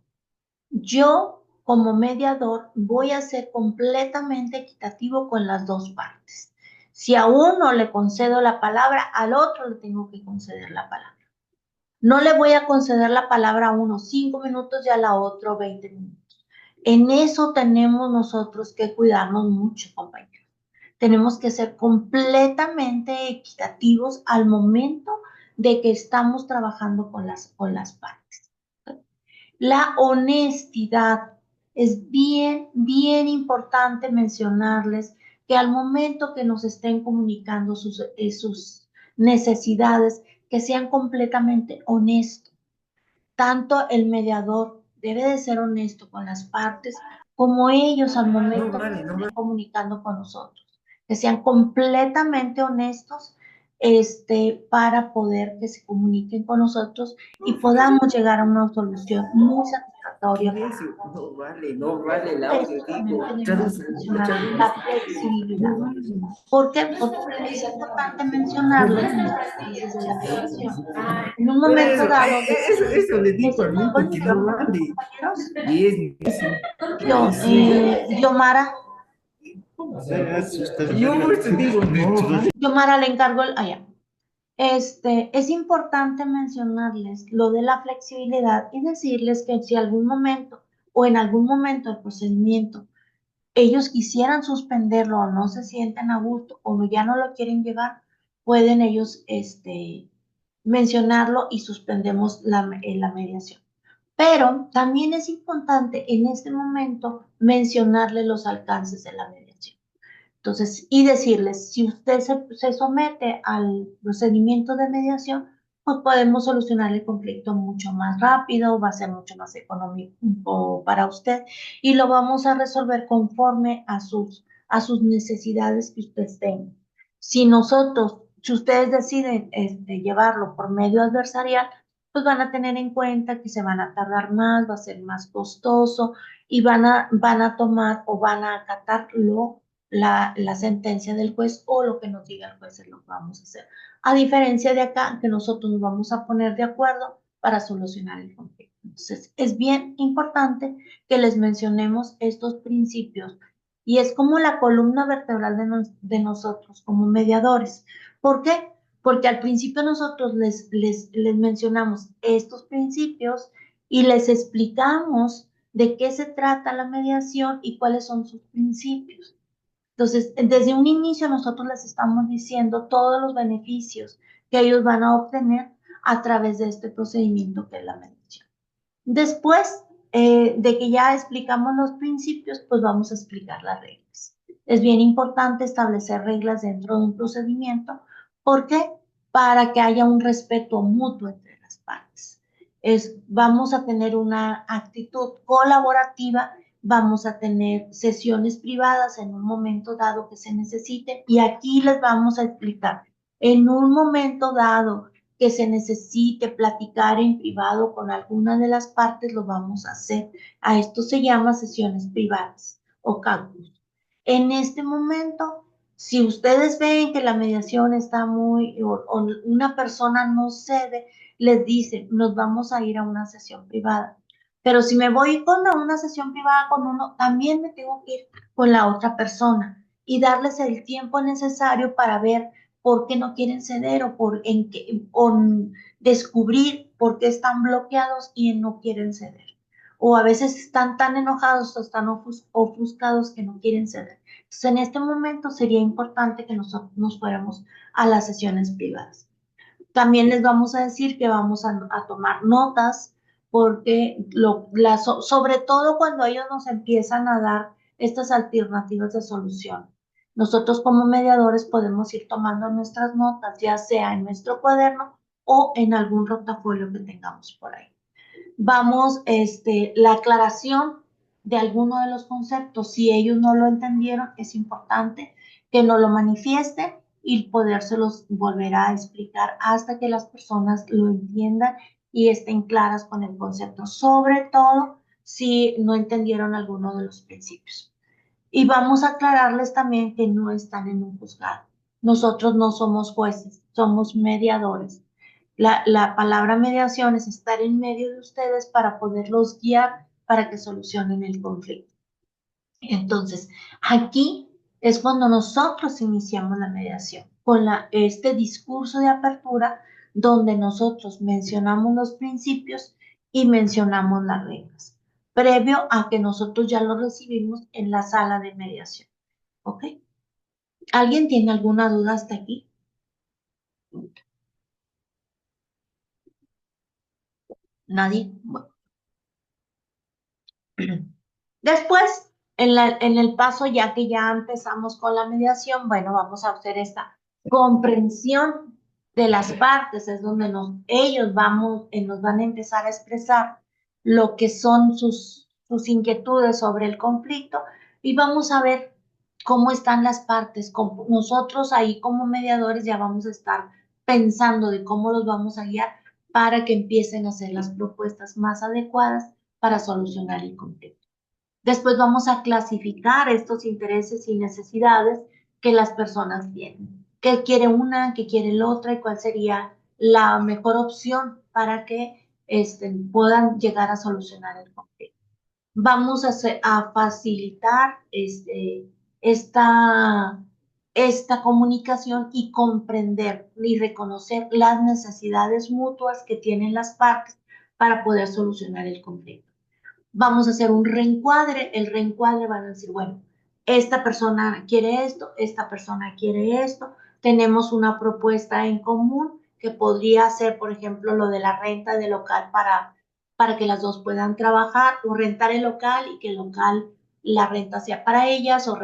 Speaker 1: Yo, como mediador, voy a ser completamente equitativo con las dos partes. Si a uno le concedo la palabra, al otro le tengo que conceder la palabra. No le voy a conceder la palabra a uno 5 minutos y a la otro 20 minutos. En eso tenemos nosotros que cuidarnos mucho, compañeros. Tenemos que ser completamente equitativos al momento de que estamos trabajando con las partes. La honestidad. Es bien, bien importante mencionarles que al momento que nos estén comunicando sus necesidades, que sean completamente honestos. Tanto el mediador debe de ser honesto con las partes, como ellos al momento que estén comunicando con nosotros. Que sean completamente honestos, para poder que se comuniquen con nosotros y podamos llegar a una solución muy satisfactoria.
Speaker 4: No vale el audio,
Speaker 1: También tenemos que mencionar la flexibilidad. ¿Por qué? Porque es importante mencionarles desde la mediación. En un momento dado,
Speaker 4: eso le digo a mí porque no vale. Y es
Speaker 1: Yomara,
Speaker 4: yo te digo, no.
Speaker 1: Yomara le encargo allá. Es importante mencionarles lo de la flexibilidad y decirles que si algún momento o en algún momento del procedimiento ellos quisieran suspenderlo o no se sienten a gusto o ya no lo quieren llevar, pueden ellos mencionarlo y suspendemos la mediación. Pero también es importante en este momento mencionarle los alcances de la mediación. Entonces, y decirles, si usted se somete al procedimiento de mediación, pues podemos solucionar el conflicto mucho más rápido, va a ser mucho más económico para usted y lo vamos a resolver conforme a sus necesidades que usted tenga. Si ustedes deciden llevarlo por medio adversarial, pues van a tener en cuenta que se van a tardar más, va a ser más costoso y van a tomar o van a acatar la sentencia del juez o lo que nos diga el juez es lo que vamos a hacer. A diferencia de acá, que nosotros nos vamos a poner de acuerdo para solucionar el conflicto. Entonces, es bien importante que les mencionemos estos principios y es como la columna vertebral de nosotros como mediadores. ¿Por qué? Porque al principio nosotros les mencionamos estos principios y les explicamos de qué se trata la mediación y cuáles son sus principios. Entonces, desde un inicio nosotros les estamos diciendo todos los beneficios que ellos van a obtener a través de este procedimiento que es la mediación. Después de que ya explicamos los principios, pues vamos a explicar las reglas. Es bien importante establecer reglas dentro de un procedimiento. ¿Por qué? Para que haya un respeto mutuo entre las partes. Vamos a tener una actitud colaborativa, vamos a tener sesiones privadas en un momento dado que se necesite y aquí les vamos a explicar en un momento dado que se necesite platicar en privado con alguna de las partes, lo vamos a hacer. A esto se llama sesiones privadas o caucus. En este momento, si ustedes ven que la mediación está o una persona no cede, les dicen, nos vamos a ir a una sesión privada. Pero si me voy con una sesión privada con uno, también me tengo que ir con la otra persona y darles el tiempo necesario para ver por qué no quieren ceder o descubrir por qué están bloqueados y no quieren ceder. O a veces están tan enojados o están ofuscados que no quieren ceder. Entonces, en este momento sería importante que nosotros nos fuéramos a las sesiones privadas. También les vamos a decir que vamos a tomar notas porque sobre todo cuando ellos nos empiezan a dar estas alternativas de solución. Nosotros como mediadores podemos ir tomando nuestras notas, ya sea en nuestro cuaderno o en algún rotafolio que tengamos por ahí. Vamos, la aclaración de alguno de los conceptos, si ellos no lo entendieron, es importante que nos lo manifiesten y podérselos volver a explicar hasta que las personas lo entiendan y estén claras con el concepto, sobre todo si no entendieron alguno de los principios. Y vamos a aclararles también que no están en un juzgado. Nosotros no somos jueces, somos mediadores. La palabra mediación es estar en medio de ustedes para poderlos guiar para que solucionen el conflicto. Entonces, aquí es cuando nosotros iniciamos la mediación, con este discurso de apertura donde nosotros mencionamos los principios y mencionamos las reglas, previo a que nosotros ya lo recibimos en la sala de mediación. ¿Ok? ¿Alguien tiene alguna duda hasta aquí? ¿Nadie? Bueno. Después, en el paso, ya que ya empezamos con la mediación, bueno, vamos a hacer esta comprensión de las partes, es donde ellos nos van a empezar a expresar lo que son sus inquietudes sobre el conflicto y vamos a ver cómo están las partes. Nosotros ahí como mediadores ya vamos a estar pensando de cómo los vamos a guiar para que empiecen a hacer las propuestas más adecuadas para solucionar el conflicto. Después vamos a clasificar estos intereses y necesidades que las personas tienen. ¿Qué quiere una, qué quiere la otra y cuál sería la mejor opción para que puedan llegar a solucionar el conflicto? Vamos a facilitar esta comunicación y comprender y reconocer las necesidades mutuas que tienen las partes para poder solucionar el conflicto. Vamos a hacer un reencuadre, el reencuadre van a decir, bueno, esta persona quiere esto, esta persona quiere esto, tenemos una propuesta en común que podría ser, por ejemplo, lo de la renta del local para que las dos puedan trabajar o rentar el local y que el local, la renta sea para ellas o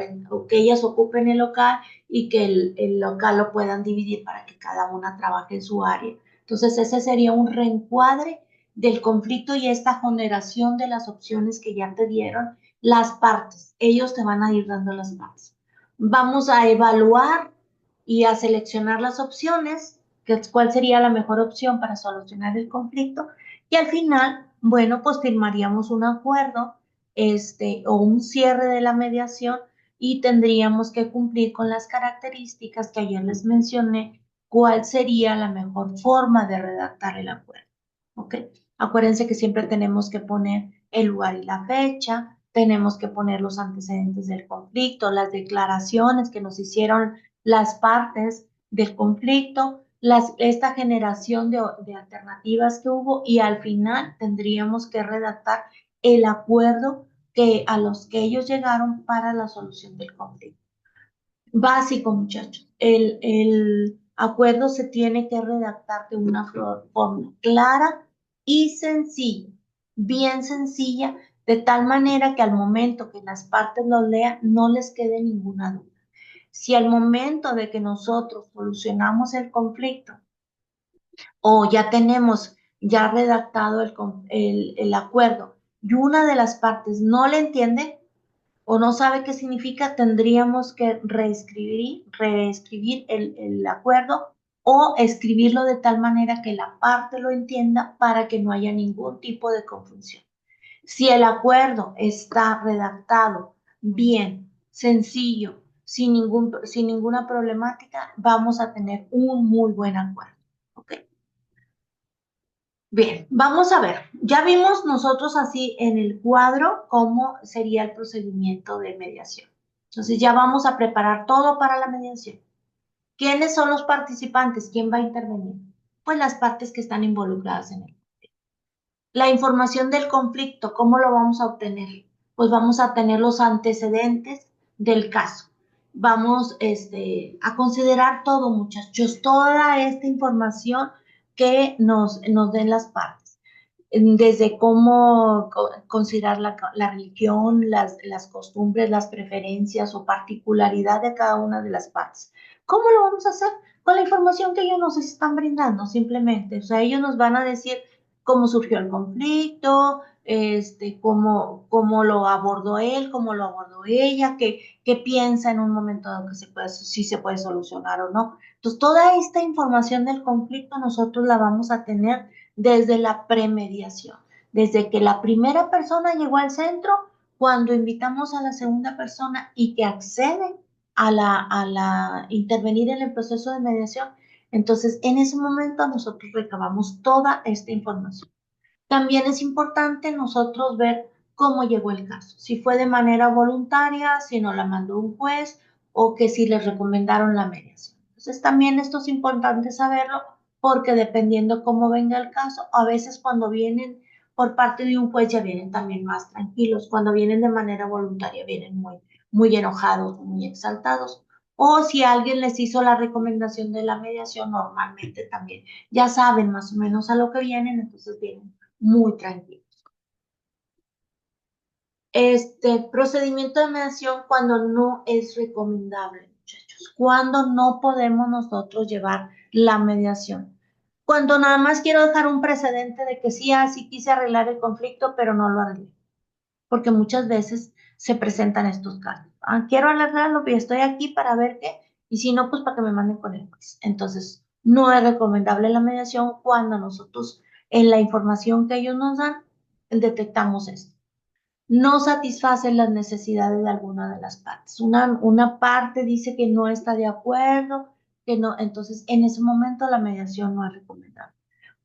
Speaker 1: que ellas ocupen el local y que el local lo puedan dividir para que cada una trabaje en su área. Entonces, ese sería un reencuadre del conflicto y esta generación de las opciones que ya te dieron las partes. Ellos te van a ir dando las partes. Vamos a evaluar y a seleccionar las opciones, que es cuál sería la mejor opción para solucionar el conflicto. Y al final, bueno, pues firmaríamos un acuerdo o un cierre de la mediación y tendríamos que cumplir con las características que ayer les mencioné, cuál sería la mejor forma de redactar el acuerdo. ¿Ok? Acuérdense que siempre tenemos que poner el lugar y la fecha, tenemos que poner los antecedentes del conflicto, las declaraciones que nos hicieron las partes del conflicto, esta generación de alternativas que hubo y al final tendríamos que redactar el acuerdo a los que ellos llegaron para la solución del conflicto. Básico, muchachos. El acuerdo se tiene que redactar de una forma clara y sencilla, bien sencilla, de tal manera que al momento que las partes lo lean no les quede ninguna duda. Si al momento de que nosotros solucionamos el conflicto o ya tenemos ya redactado el acuerdo y una de las partes no le entiende, o no sabe qué significa, tendríamos que reescribir el acuerdo o escribirlo de tal manera que la parte lo entienda para que no haya ningún tipo de confusión. Si el acuerdo está redactado bien, sencillo, sin ninguna problemática, vamos a tener un muy buen acuerdo. ¿Ok? Bien, vamos a ver. Ya vimos nosotros así en el cuadro cómo sería el procedimiento de mediación. Entonces ya vamos a preparar todo para la mediación. ¿Quiénes son los participantes? ¿Quién va a intervenir? Pues las partes que están involucradas en él. La información del conflicto, ¿cómo lo vamos a obtener? Pues vamos a tener los antecedentes del caso. Vamos a considerar todo, muchachos, toda esta información que nos den las partes. desde cómo considerar la religión, las costumbres, las preferencias o particularidad de cada una de las partes. ¿Cómo lo vamos a hacer? Con la información que ellos nos están brindando, simplemente. O sea, ellos nos van a decir cómo surgió el conflicto, cómo lo abordó él, cómo lo abordó ella, qué piensa en un momento dado que si se puede solucionar o no. Entonces, toda esta información del conflicto nosotros la vamos a tener desde la premediación, desde que la primera persona llegó al centro, cuando invitamos a la segunda persona y que accede a intervenir en el proceso de mediación. Entonces, en ese momento nosotros recabamos toda esta información. También es importante nosotros ver cómo llegó el caso, si fue de manera voluntaria, si no la mandó un juez o que si les recomendaron la mediación. Entonces también esto es importante saberlo porque dependiendo cómo venga el caso, a veces cuando vienen por parte de un juez ya vienen también más tranquilos, cuando vienen de manera voluntaria vienen muy enojados, muy exaltados. O si alguien les hizo la recomendación de la mediación, normalmente también ya saben más o menos a lo que vienen, entonces vienen muy tranquilos. Procedimiento de mediación cuando no es recomendable, muchachos. Cuando no podemos nosotros llevar la mediación. Cuando nada más quiero dejar un precedente de que sí, así quise arreglar el conflicto, pero no lo arreglé. Porque muchas veces se presentan estos casos. Quiero arreglarlo, pero estoy aquí para ver qué. Y si no, pues para que me manden con el juez. Entonces, no es recomendable la mediación cuando nosotros, en la información que ellos nos dan, detectamos esto. No satisface las necesidades de alguna de las partes. Una parte dice que no está de acuerdo, que no, entonces en ese momento la mediación no es recomendable.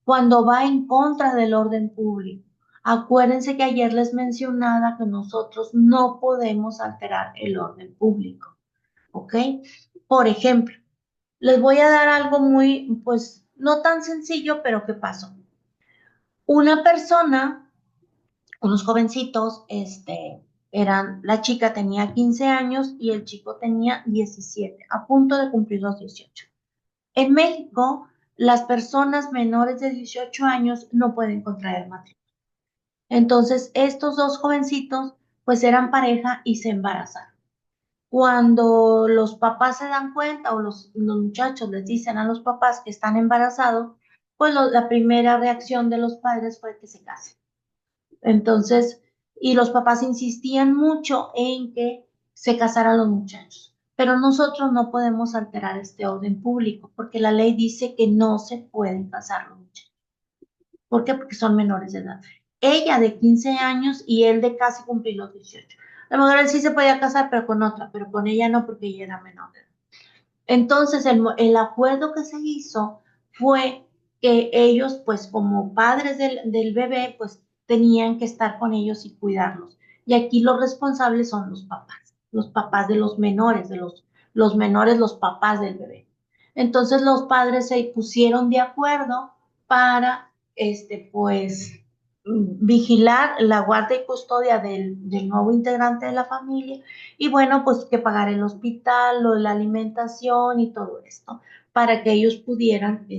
Speaker 1: Cuando va en contra del orden público, acuérdense que ayer les mencionaba que nosotros no podemos alterar el orden público, ¿ok? Por ejemplo, les voy a dar algo muy, pues, no tan sencillo, pero ¿qué pasó? Una persona, unos jovencitos, la chica tenía 15 años y el chico tenía 17, a punto de cumplir los 18. En México, las personas menores de 18 años no pueden contraer matrimonio. Entonces, estos dos jovencitos, pues eran pareja y se embarazaron. Cuando los papás se dan cuenta o los muchachos les dicen a los papás que están embarazados, pues la primera reacción de los padres fue que se casen. Entonces, y los papás insistían mucho en que se casaran los muchachos. Pero nosotros no podemos alterar este orden público porque la ley dice que no se pueden casar los muchachos. ¿Por qué? Porque son menores de edad. Ella de 15 años y él de casi cumplir los 18. A lo mejor él sí se podía casar, pero con otra, pero con ella no porque ella era menor de edad. Entonces, el acuerdo que se hizo fue que ellos, pues como padres del bebé, pues tenían que estar con ellos y cuidarlos. Y aquí los responsables son los papás de los menores, los menores, los papás del bebé. Entonces los padres se pusieron de acuerdo para, pues, vigilar la guardia y custodia del nuevo integrante de la familia y bueno, pues que pagar el hospital, la alimentación y todo esto, para que ellos pudieran, que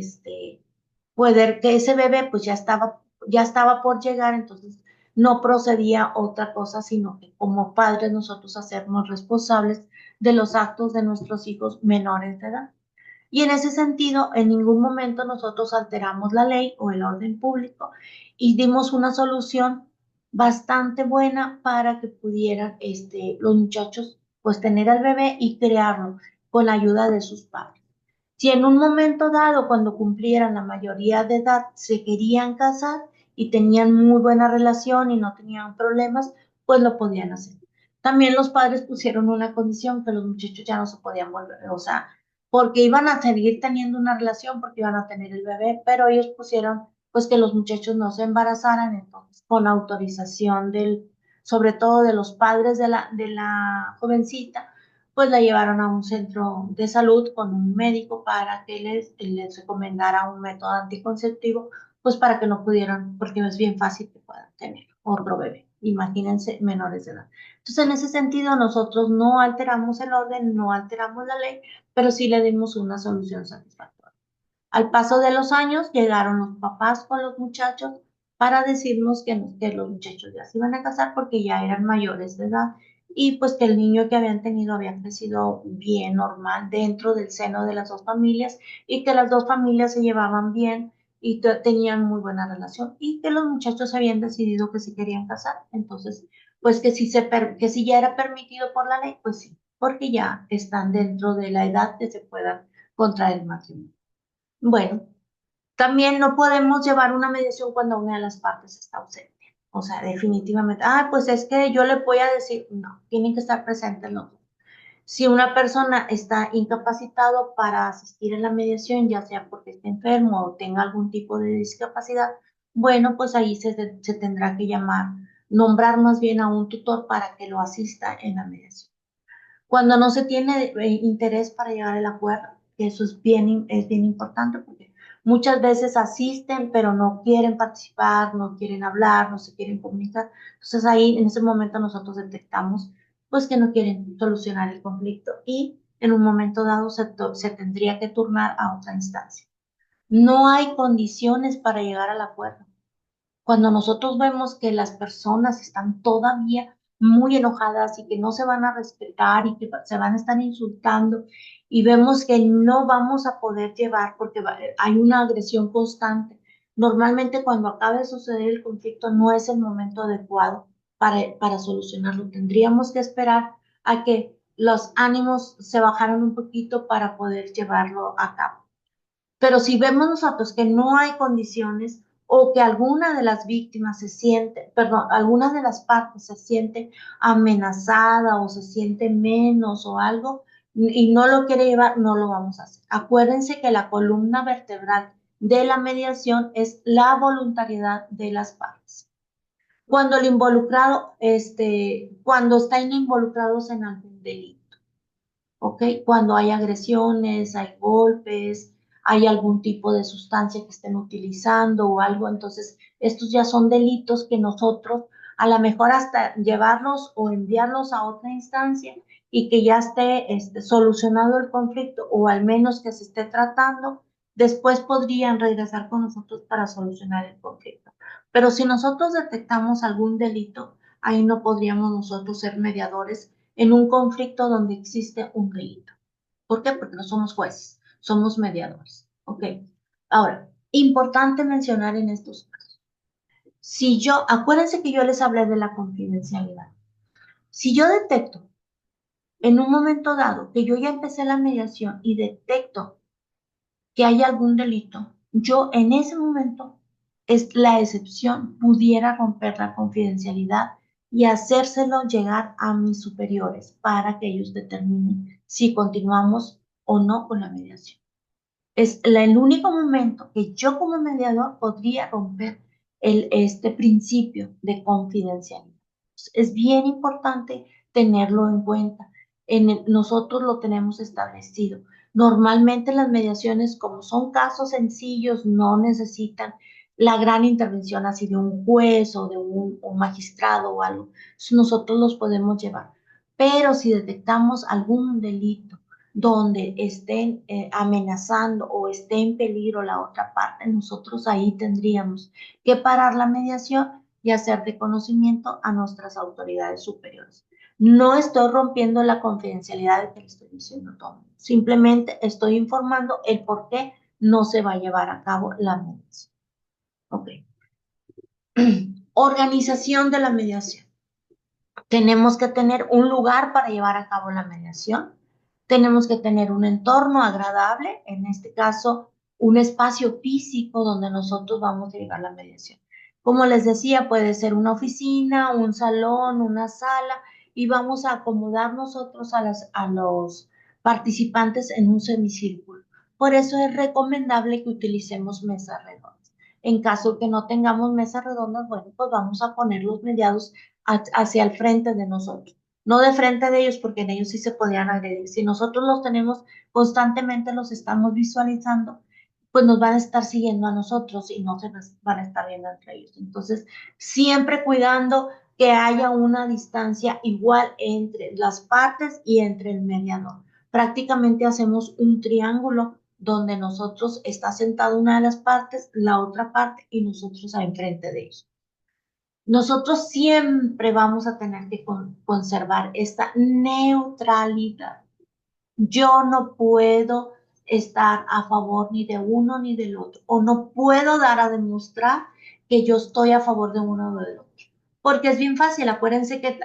Speaker 1: ese bebé pues ya estaba por llegar, entonces no procedía otra cosa, sino que como padres nosotros hacernos responsables de los actos de nuestros hijos menores de edad. Y en ese sentido, en ningún momento nosotros alteramos la ley o el orden público y dimos una solución bastante buena para que pudieran los muchachos pues tener al bebé y crearlo con la ayuda de sus padres. Si en un momento dado, cuando cumplieran la mayoría de edad, se querían casar y tenían muy buena relación y no tenían problemas, pues lo podían hacer. También los padres pusieron una condición que los muchachos ya no se podían volver, o sea, porque iban a seguir teniendo una relación, porque iban a tener el bebé, pero ellos pusieron pues que los muchachos no se embarazaran, entonces con autorización sobre todo de los padres de la jovencita, pues la llevaron a un centro de salud con un médico para que les recomendara un método anticonceptivo, pues para que no pudieran, porque no es bien fácil que puedan tener otro bebé. Imagínense menores de edad. Entonces, en ese sentido, nosotros no alteramos el orden, no alteramos la ley, pero sí le dimos una solución satisfactoria. Al paso de los años, llegaron los papás con los muchachos para decirnos que los muchachos ya se iban a casar porque ya eran mayores de edad y pues que el niño que habían tenido había crecido bien, normal, dentro del seno de las dos familias y que las dos familias se llevaban bien y tenían muy buena relación y que los muchachos habían decidido que se querían casar. Entonces, pues que si ya era permitido por la ley, pues sí, porque ya están dentro de la edad que se puedan contraer el matrimonio. Bueno, también no podemos llevar una mediación cuando una de las partes está ausente. O sea, definitivamente, pues es que yo le voy a decir, no, tienen que estar presentes los dos. Si una persona está incapacitado para asistir en la mediación, ya sea porque esté enfermo o tenga algún tipo de discapacidad, bueno, pues ahí se tendrá que nombrar más bien a un tutor para que lo asista en la mediación. Cuando no se tiene interés para llegar al acuerdo, que eso es bien importante porque muchas veces asisten, pero no quieren participar, no quieren hablar, no se quieren comunicar. Entonces ahí en ese momento nosotros detectamos pues que no quieren solucionar el conflicto y en un momento dado se tendría que turnar a otra instancia. No hay condiciones para llegar al acuerdo. Cuando nosotros vemos que las personas están todavía muy enojadas y que no se van a respetar y que se van a estar insultando y vemos que no vamos a poder llevar porque hay una agresión constante. Normalmente cuando acabe de suceder el conflicto no es el momento adecuado para solucionarlo. Tendríamos que esperar a que los ánimos se bajaran un poquito para poder llevarlo a cabo. Pero si vemos nosotros que no hay condiciones o que alguna de las víctimas se siente, perdón, alguna de las partes se siente amenazada o se siente menos o algo y no lo quiere llevar, no lo vamos a hacer. Acuérdense que la columna vertebral de la mediación es la voluntariedad de las partes. Cuando el involucrado, cuando están involucrados en algún delito. ¿Ok? Cuando hay agresiones, hay golpes, hay algún tipo de sustancia que estén utilizando o algo, entonces estos ya son delitos que nosotros a lo mejor hasta llevarlos o enviarlos a otra instancia y que ya esté solucionado el conflicto o al menos que se esté tratando, después podrían regresar con nosotros para solucionar el conflicto. Pero si nosotros detectamos algún delito, ahí no podríamos nosotros ser mediadores en un conflicto donde existe un delito. ¿Por qué? Porque no somos jueces, somos mediadores. ¿Ok? Ahora, importante mencionar en estos casos. Acuérdense que yo les hablé de la confidencialidad. Si yo detecto en un momento dado que yo ya empecé la mediación y detecto que hay algún delito, yo en ese momento es la excepción, pudiera romper la confidencialidad y hacérselo llegar a mis superiores para que ellos determinen si continuamos o no con la mediación. Es el único momento que yo como mediador podría romper este principio de confidencialidad. Es bien importante tenerlo en cuenta. Nosotros lo tenemos establecido. Normalmente las mediaciones, como son casos sencillos, no necesitan la gran intervención así de un juez o de un magistrado o algo. Nosotros los podemos llevar. Pero si detectamos algún delito, donde estén amenazando o esté en peligro la otra parte, nosotros ahí tendríamos que parar la mediación y hacer de conocimiento a nuestras autoridades superiores. No estoy rompiendo la confidencialidad de que le estoy diciendo todo. Simplemente estoy informando el por qué no se va a llevar a cabo la mediación. Ok. Organización de la mediación. Tenemos que tener un lugar para llevar a cabo la mediación. Tenemos que tener un entorno agradable, en este caso, un espacio físico donde nosotros vamos a llevar la mediación. Como les decía, puede ser una oficina, un salón, una sala, y vamos a acomodar nosotros a los participantes en un semicírculo. Por eso es recomendable que utilicemos mesas redondas. En caso que no tengamos mesas redondas, bueno, pues vamos a poner los mediados hacia el frente de nosotros. No de frente de ellos, porque en ellos sí se podrían agredir. Si nosotros los tenemos constantemente, los estamos visualizando, pues nos van a estar siguiendo a nosotros y no se van a estar viendo entre ellos. Entonces, siempre cuidando que haya una distancia igual entre las partes y entre el mediador. Prácticamente hacemos un triángulo donde nosotros está sentado una de las partes, la otra parte y nosotros enfrente de ellos. Nosotros siempre vamos a tener que conservar esta neutralidad. Yo no puedo estar a favor ni de uno ni del otro, o no puedo dar a demostrar que yo estoy a favor de uno o del otro. Porque es bien fácil, acuérdense que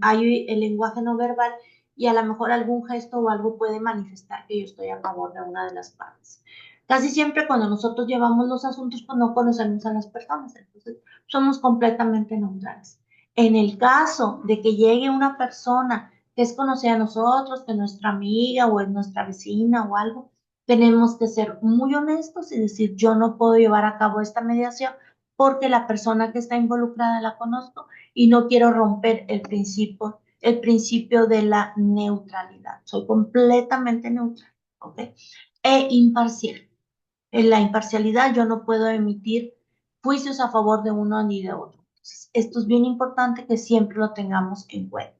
Speaker 1: hay el lenguaje no verbal y a lo mejor algún gesto o algo puede manifestar que yo estoy a favor de una de las partes. Casi siempre cuando nosotros llevamos los asuntos, pues no conocemos a las personas, entonces somos completamente neutrales. En el caso de que llegue una persona que es conocida a nosotros, que es nuestra amiga o es nuestra vecina o algo, tenemos que ser muy honestos y decir, yo no puedo llevar a cabo esta mediación porque la persona que está involucrada la conozco y no quiero romper el principio de la neutralidad. Soy completamente neutral, ¿ok? E imparcial. En la imparcialidad yo no puedo emitir juicios a favor de uno ni de otro. Entonces, esto es bien importante que siempre lo tengamos en cuenta.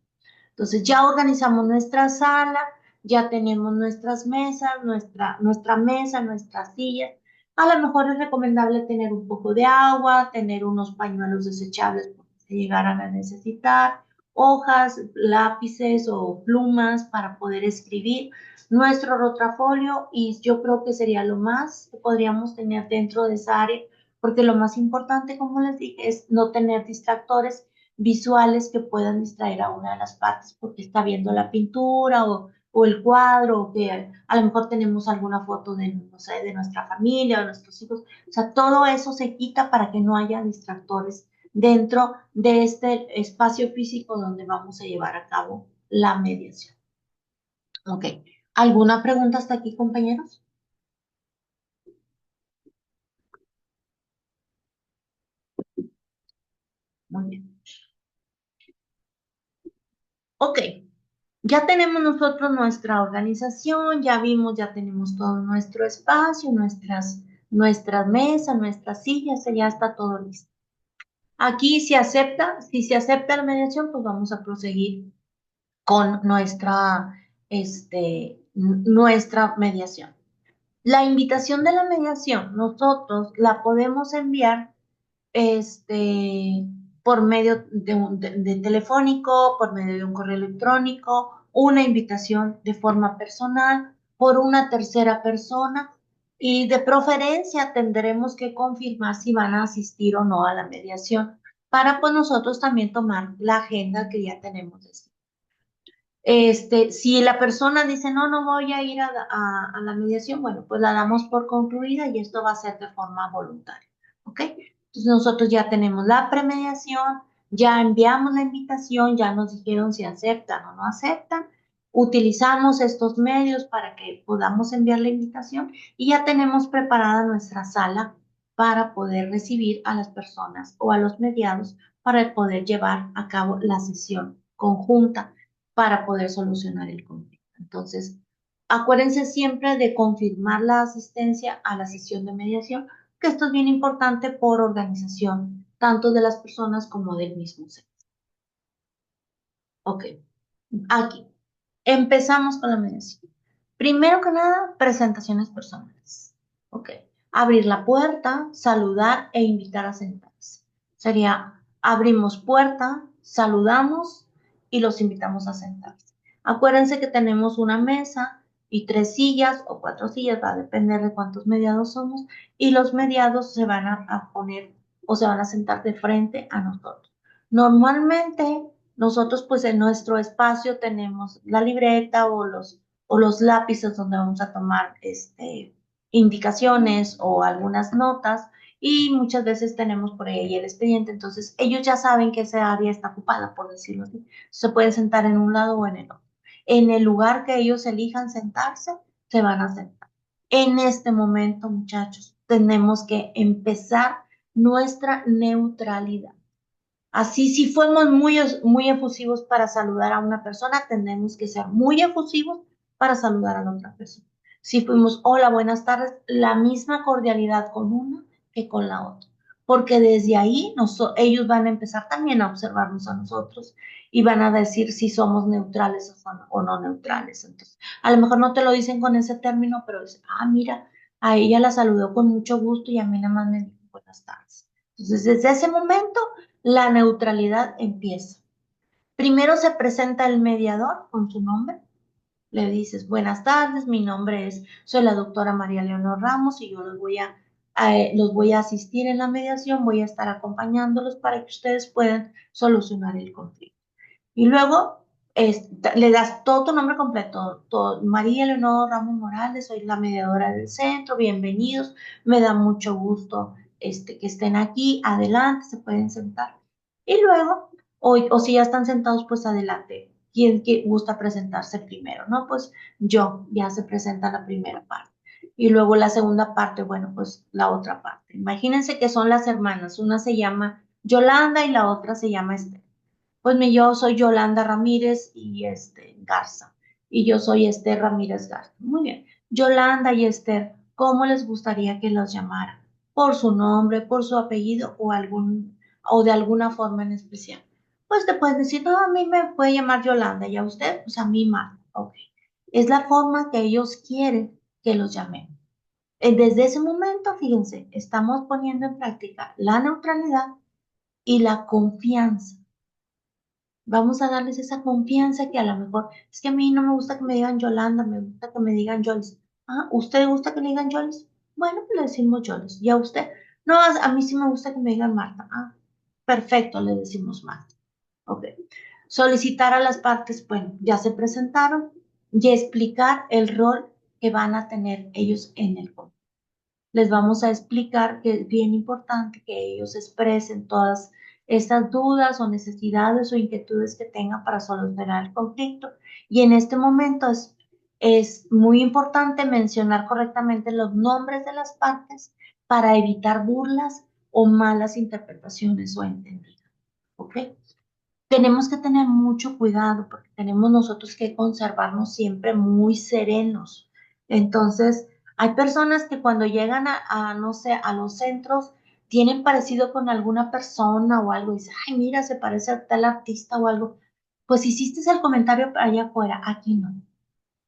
Speaker 1: Entonces ya organizamos nuestra sala, ya tenemos nuestras mesas, nuestra mesa, nuestras sillas. A lo mejor es recomendable tener un poco de agua, tener unos pañuelos desechables por si llegaran a necesitar, hojas, lápices o plumas para poder escribir, nuestro rotafolio y yo creo que sería lo más que podríamos tener dentro de esa área, porque lo más importante, como les dije, es no tener distractores visuales que puedan distraer a una de las partes porque está viendo la pintura o el cuadro, o que a lo mejor tenemos alguna foto de, no sé, de nuestra familia o de nuestros hijos. O sea, todo eso se quita para que no haya distractores dentro de este espacio físico donde vamos a llevar a cabo la mediación. Ok. ¿Alguna pregunta hasta aquí, compañeros? Muy bien. Ok. Ya tenemos nosotros nuestra organización, ya vimos, ya tenemos todo nuestro espacio, nuestras mesas, nuestras sillas, ya está todo listo. Aquí si se acepta la mediación, pues vamos a proseguir con nuestra mediación. La invitación de la mediación, nosotros la podemos enviar por medio de telefónico, por medio de un correo electrónico, una invitación de forma personal, por una tercera persona y de preferencia tendremos que confirmar si van a asistir o no a la mediación para pues nosotros también tomar la agenda que ya tenemos. Si la persona dice, no, no voy a ir a la mediación, bueno, pues la damos por concluida y esto va a ser de forma voluntaria, ¿ok? Entonces nosotros ya tenemos la premediación, ya enviamos la invitación, ya nos dijeron si aceptan o no aceptan, utilizamos estos medios para que podamos enviar la invitación y ya tenemos preparada nuestra sala para poder recibir a las personas o a los mediados para poder llevar a cabo la sesión conjunta para poder solucionar el conflicto. Entonces, acuérdense siempre de confirmar la asistencia a la sesión de mediación, que esto es bien importante por organización, tanto de las personas como del mismo ser. Ok, aquí. Empezamos con la mediación. Primero que nada, presentaciones personales. Ok. Abrir la puerta, saludar e invitar a sentarse. Sería, abrimos puerta, saludamos y los invitamos a sentarse. Acuérdense que tenemos una mesa y 3 sillas o 4 sillas, va a depender de cuántos mediados somos, y los mediados se van a poner o se van a sentar de frente a nosotros. Normalmente nosotros pues en nuestro espacio tenemos la libreta o los lápices donde vamos a tomar indicaciones o algunas notas y muchas veces tenemos por ahí el expediente, entonces ellos ya saben que esa área está ocupada, por decirlo así. Se pueden sentar en un lado o en el otro. En el lugar que ellos elijan sentarse, se van a sentar. En este momento, muchachos, tenemos que empezar nuestra neutralidad. Así, si fuimos muy efusivos para saludar a una persona, tenemos que ser muy efusivos para saludar a la otra persona. Si fuimos, hola, buenas tardes, la misma cordialidad con una que con la otra. porque desde ahí ellos van a empezar también a observarnos a nosotros y van a decir si somos neutrales o no neutrales. Entonces, a lo mejor no te lo dicen con ese término, pero dicen, mira, a ella la saludó con mucho gusto y a mí nada más me dijo buenas tardes. Entonces, desde ese momento, la neutralidad empieza. Primero se presenta el mediador con su nombre. Le dices, buenas tardes, mi nombre soy la doctora María Leonor Ramos y yo los voy a asistir en la mediación, voy a estar acompañándolos para que ustedes puedan solucionar el conflicto. Y luego le das todo tu nombre completo, María Leonor Ramos Morales, soy la mediadora del centro, bienvenidos, me da mucho gusto que estén aquí, adelante, se pueden sentar. Y luego, o si ya están sentados, pues adelante. ¿Quién gusta presentarse primero? No, pues yo, ya se presenta la primera parte. Y luego la segunda parte, bueno, pues la otra parte. Imagínense que son las hermanas, una se llama Yolanda y la otra se llama Esther. Pues yo soy Yolanda Ramírez y Garza. Y yo soy Esther Ramírez Garza. Muy bien. Yolanda y Esther, ¿cómo les gustaría que los llamara? ¿Por su nombre, por su apellido o de alguna forma en especial? Pues te puedes decir, no, a mí me puede llamar Yolanda y a usted, pues a mí Marta. Ok. Es la forma que ellos quieren que los llamemos. Desde ese momento, fíjense, estamos poniendo en práctica la neutralidad y la confianza. Vamos a darles esa confianza que a lo mejor, es que a mí no me gusta que me digan Yolanda, me gusta que me digan Jolis. ¿Usted le gusta que le digan Jolis? Bueno, pues le decimos Jolis. ¿Y a usted? No, a mí sí me gusta que me digan Marta. Perfecto, le decimos Marta. Ok. Solicitar a las partes, bueno, ya se presentaron y explicar el rol que van a tener ellos en el conflicto. Les vamos a explicar que es bien importante que ellos expresen todas estas dudas o necesidades o inquietudes que tengan para solucionar el conflicto. Y en este momento es muy importante mencionar correctamente los nombres de las partes para evitar burlas o malas interpretaciones o entendidos. ¿Ok? Tenemos que tener mucho cuidado porque tenemos nosotros que conservarnos siempre muy serenos. Entonces, hay personas que cuando llegan no sé, a los centros, tienen parecido con alguna persona o algo, y dicen, ay, mira, se parece a tal artista o algo. Pues hiciste el comentario allá afuera, aquí no.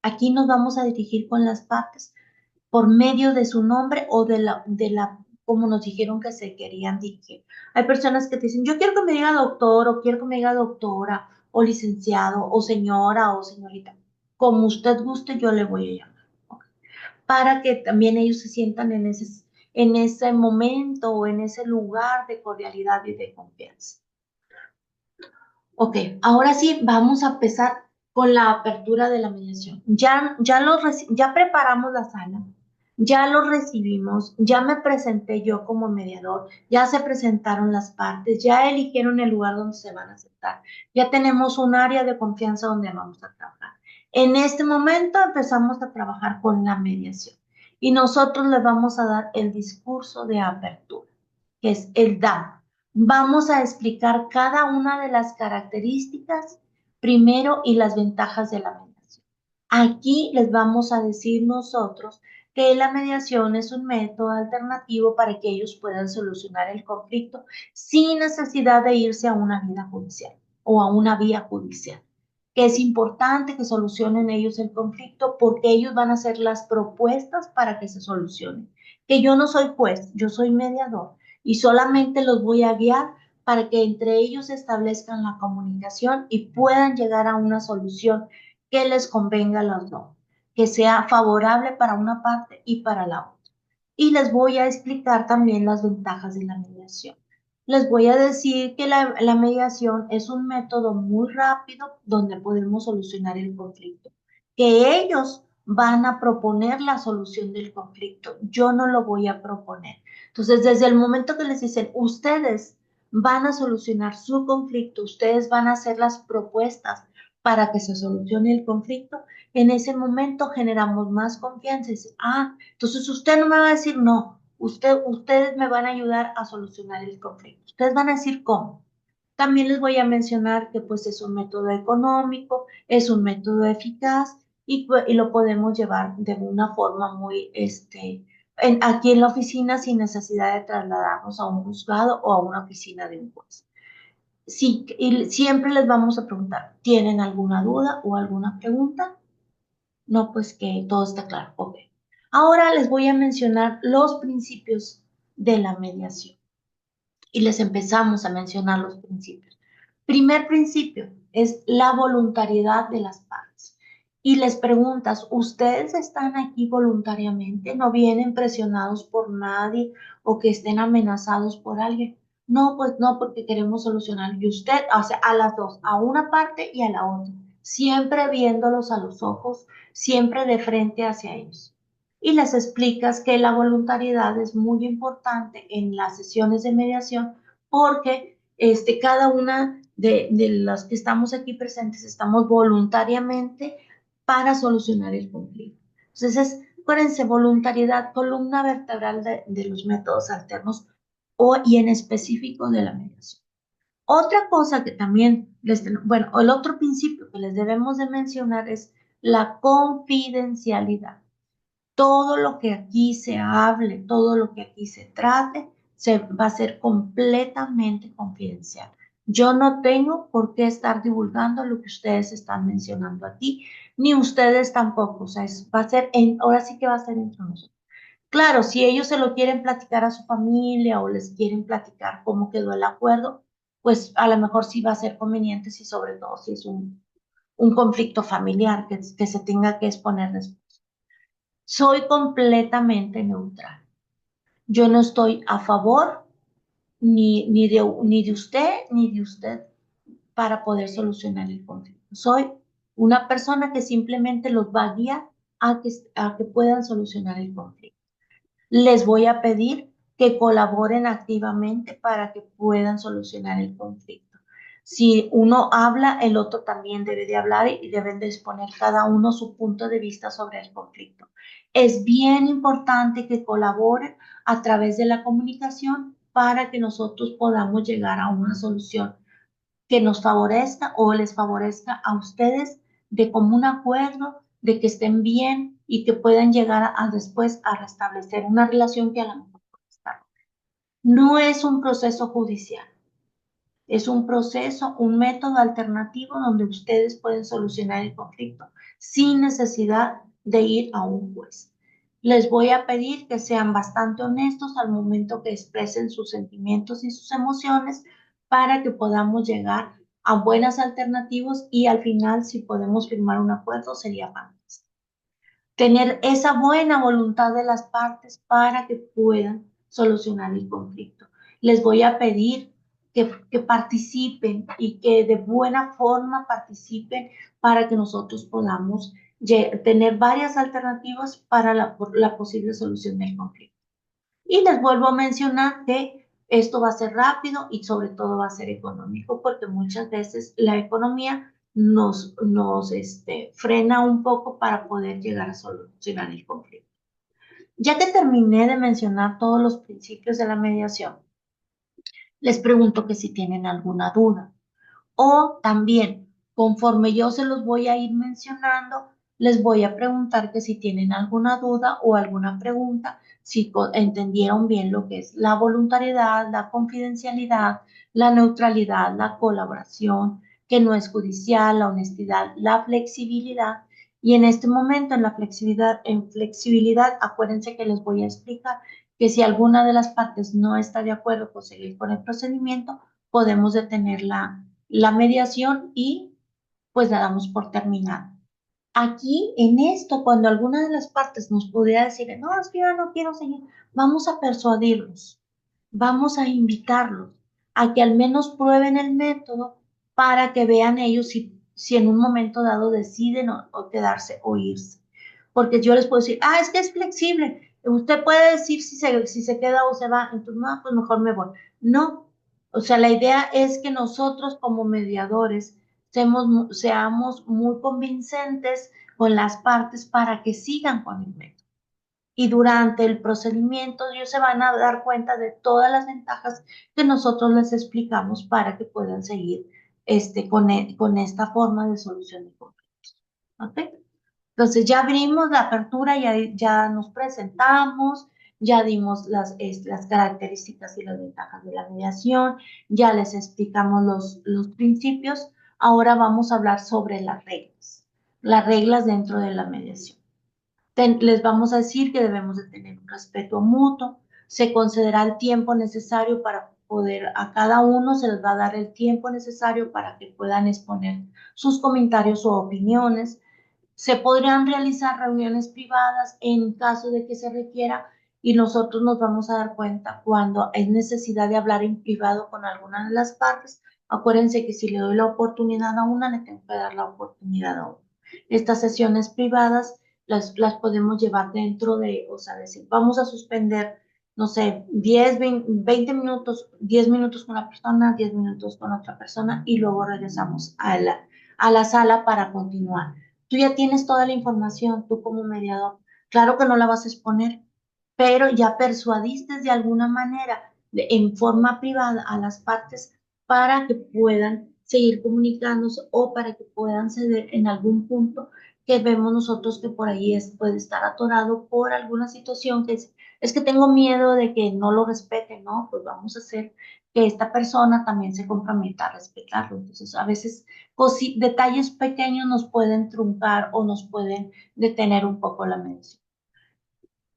Speaker 1: Aquí nos vamos a dirigir con las partes por medio de su nombre o como nos dijeron que se querían dirigir. Hay personas que te dicen, yo quiero que me diga doctor, o quiero que me diga doctora, o licenciado, o señora, o señorita. Como usted guste, yo le voy a llamar. ¿Ok? Para que también ellos se sientan en ese momento o en ese lugar de cordialidad y de confianza. Ok, ahora sí vamos a empezar con la apertura de la mediación. Ya preparamos la sala, ya lo recibimos, ya me presenté yo como mediador, ya se presentaron las partes, ya eligieron el lugar donde se van a sentar, ya tenemos un área de confianza donde vamos a trabajar. En este momento empezamos a trabajar con la mediación y nosotros les vamos a dar el discurso de apertura, que es el DAM. Vamos a explicar cada una de las características primero y las ventajas de la mediación. Aquí les vamos a decir nosotros que la mediación es un método alternativo para que ellos puedan solucionar el conflicto sin necesidad de irse a una vía judicial o a una vía judicial. Que es importante que solucionen ellos el conflicto porque ellos van a hacer las propuestas para que se solucione. Que yo no soy juez, yo soy mediador y solamente los voy a guiar para que entre ellos establezcan la comunicación y puedan llegar a una solución que les convenga a los dos, que sea favorable para una parte y para la otra. Y les voy a explicar también las ventajas de la mediación. Les voy a decir que la mediación es un método muy rápido donde podemos solucionar el conflicto, que ellos van a proponer la solución del conflicto, yo no lo voy a proponer. Entonces, desde el momento que les dicen, ustedes van a solucionar su conflicto, ustedes van a hacer las propuestas para que se solucione el conflicto, en ese momento generamos más confianza. Y dice, entonces usted no me va a decir no, ustedes me van a ayudar a solucionar el conflicto. Ustedes van a decir cómo. También les voy a mencionar que pues es un método económico, es un método eficaz y lo podemos llevar de una forma muy aquí en la oficina sin necesidad de trasladarnos a un juzgado o a una oficina de un juez. Sí, y siempre les vamos a preguntar, ¿tienen alguna duda o alguna pregunta? No, pues que todo está claro. Ok. Ahora les voy a mencionar los principios de la mediación y les empezamos a mencionar los principios. Primer principio es la voluntariedad de las partes. Y les preguntas, ¿ustedes están aquí voluntariamente? ¿No vienen presionados por nadie o que estén amenazados por alguien? No, pues no, porque queremos solucionar. Y usted, o sea, a las dos, a una parte y a la otra, siempre viéndolos a los ojos, siempre de frente hacia ellos. Y les explicas que la voluntariedad es muy importante en las sesiones de mediación porque cada una de las que estamos aquí presentes estamos voluntariamente para solucionar el conflicto. Entonces, acuérdense, voluntariedad, columna vertebral de los métodos alternos y en específico de la mediación. Otra cosa que también, bueno, el otro principio que les debemos de mencionar es la confidencialidad. Todo lo que aquí se hable, todo lo que aquí se trate, va a ser completamente confidencial. Yo no tengo por qué estar divulgando lo que ustedes están mencionando aquí, ni ustedes tampoco. O sea, va a ser, ahora sí que va a ser entre nosotros. Claro, si ellos se lo quieren platicar a su familia o les quieren platicar cómo quedó el acuerdo, pues a lo mejor sí va a ser conveniente, si sobre todo si es un conflicto familiar que se tenga que exponer después. Soy completamente neutral. Yo no estoy a favor ni de usted ni de usted para poder solucionar el conflicto. Soy una persona que simplemente los va a guiar a que puedan solucionar el conflicto. Les voy a pedir que colaboren activamente para que puedan solucionar el conflicto. Si uno habla, el otro también debe de hablar y deben de exponer cada uno su punto de vista sobre el conflicto. Es bien importante que colaboren a través de la comunicación para que nosotros podamos llegar a una solución que nos favorezca o les favorezca a ustedes de común acuerdo, de que estén bien y que puedan llegar después a restablecer una relación que a lo mejor puede estar. No es un proceso judicial, es un proceso, un método alternativo donde ustedes pueden solucionar el conflicto sin necesidad de ir a un juez. Les voy a pedir que sean bastante honestos al momento que expresen sus sentimientos y sus emociones para que podamos llegar a buenas alternativas y al final, si podemos firmar un acuerdo, sería fantástico. Tener esa buena voluntad de las partes para que puedan solucionar el conflicto. Les voy a pedir que participen y que de buena forma participen para que nosotros podamos tener varias alternativas para la posible solución del conflicto. Y les vuelvo a mencionar que esto va a ser rápido y sobre todo va a ser económico porque muchas veces la economía nos frena un poco para poder llegar a solucionar el conflicto. Ya que terminé de mencionar todos los principios de la mediación, les pregunto que si tienen alguna duda. O también, conforme yo se los voy a ir mencionando, les voy a preguntar que si tienen alguna duda o alguna pregunta, si entendieron bien lo que es la voluntariedad, la confidencialidad, la neutralidad, la colaboración, que no es judicial, la honestidad, la flexibilidad. Y en este momento, en flexibilidad, acuérdense que les voy a explicar que si alguna de las partes no está de acuerdo con seguir con el procedimiento, podemos detener la mediación y pues la damos por terminada. Aquí, en esto, cuando alguna de las partes nos pudiera decir, no, es que yo no quiero seguir, vamos a persuadirlos, vamos a invitarlos a que al menos prueben el método para que vean ellos si en un momento dado deciden o quedarse o irse. Porque yo les puedo decir, es que es flexible, usted puede decir si se queda o se va, entonces, no, pues mejor me voy. No, o sea, la idea es que nosotros como mediadores seamos muy convincentes con las partes para que sigan con el método. Y durante el procedimiento ellos se van a dar cuenta de todas las ventajas que nosotros les explicamos para que puedan seguir con esta forma de solución de conflictos. ¿Ok? Entonces ya abrimos la apertura, ya nos presentamos, ya dimos las características y las ventajas de la mediación, ya les explicamos los principios. Ahora vamos a hablar sobre las reglas dentro de la mediación. Les vamos a decir que debemos de tener un respeto mutuo, se considera el tiempo necesario para poder, a cada uno se les va a dar el tiempo necesario para que puedan exponer sus comentarios o opiniones. Se podrían realizar reuniones privadas en caso de que se requiera y nosotros nos vamos a dar cuenta cuando hay necesidad de hablar en privado con alguna de las partes. Acuérdense que si le doy la oportunidad a una, le tengo que dar la oportunidad a otra. Estas sesiones privadas las podemos llevar dentro de, o sea, decir, vamos a suspender, no sé, 10, 20 minutos, 10 minutos con una persona, 10 minutos con otra persona y luego regresamos a la sala para continuar. Tú ya tienes toda la información, tú como mediador. Claro que no la vas a exponer, pero ya persuadiste de alguna manera, en forma privada, a las partes para que puedan seguir comunicándose o para que puedan ceder en algún punto que vemos nosotros que por ahí puede estar atorado por alguna situación que es que tengo miedo de que no lo respeten, ¿no? Pues vamos a hacer que esta persona también se comprometa a respetarlo. Entonces, a veces detalles pequeños nos pueden truncar o nos pueden detener un poco la medición.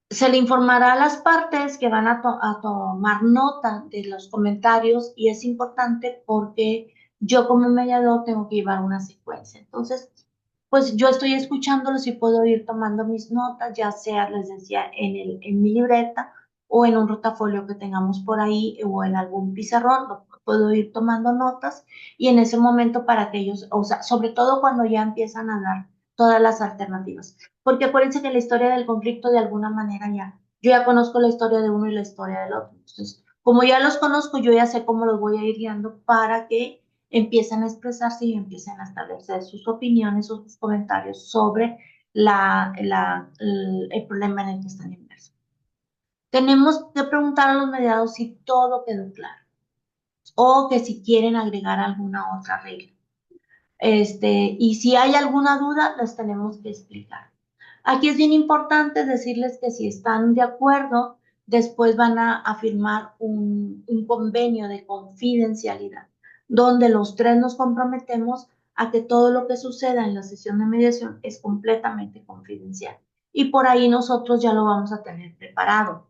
Speaker 1: Se le informará a las partes que van a tomar nota de los comentarios y es importante porque yo como mediador tengo que llevar una secuencia. Entonces, pues yo estoy escuchándolos y puedo ir tomando mis notas, ya sea, les decía, en mi libreta o en un rotafolio que tengamos por ahí o en algún pizarrón, puedo ir tomando notas y en ese momento para que ellos, o sea, sobre todo cuando ya empiezan a dar todas las alternativas. Porque acuérdense que la historia del conflicto de alguna manera yo ya conozco la historia de uno y la historia del otro. Entonces, como ya los conozco, yo ya sé cómo los voy a ir guiando para que empiecen a expresarse y empiecen a establecer sus opiniones o sus comentarios sobre el problema en el que están inmersos. Tenemos que preguntar a los mediados si todo quedó claro o que si quieren agregar alguna otra regla. Y si hay alguna duda, les tenemos que explicar. Aquí es bien importante decirles que si están de acuerdo, después van a firmar un convenio de confidencialidad, donde los tres nos comprometemos a que todo lo que suceda en la sesión de mediación es completamente confidencial. Y por ahí nosotros ya lo vamos a tener preparado.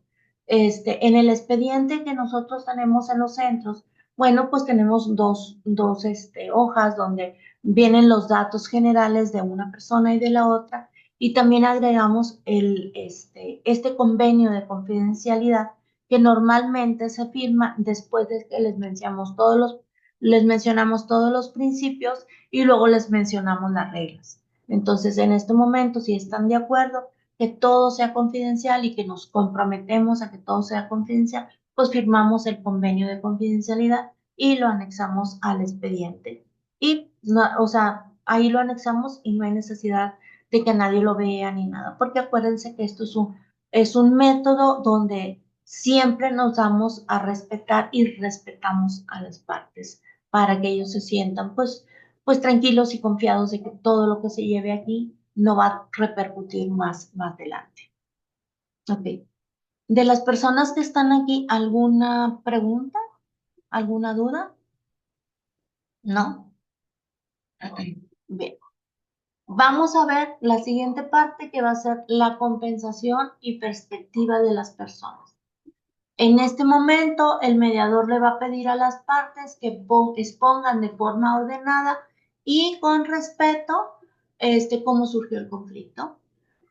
Speaker 1: En el expediente que nosotros tenemos en los centros, bueno, pues tenemos dos hojas donde vienen los datos generales de una persona y de la otra y también agregamos este convenio de confidencialidad que normalmente se firma después de que les mencionamos todos los principios y luego les mencionamos las reglas. Entonces, en este momento, si están de acuerdo que todo sea confidencial y que nos comprometemos a que todo sea confidencial, pues firmamos el convenio de confidencialidad y lo anexamos al expediente. Y, no, o sea, ahí lo anexamos y no hay necesidad de que nadie lo vea ni nada, porque acuérdense que esto es un método donde siempre nos damos a respetar y respetamos a las partes para que ellos se sientan pues tranquilos y confiados de que todo lo que se lleve aquí no va a repercutir más adelante. Ok. De las personas que están aquí, ¿alguna pregunta? ¿Alguna duda? ¿No? Bien. Vamos a ver la siguiente parte que va a ser la compensación y perspectiva de las personas. En este momento, el mediador le va a pedir a las partes que expongan de forma ordenada y con respeto cómo surgió el conflicto,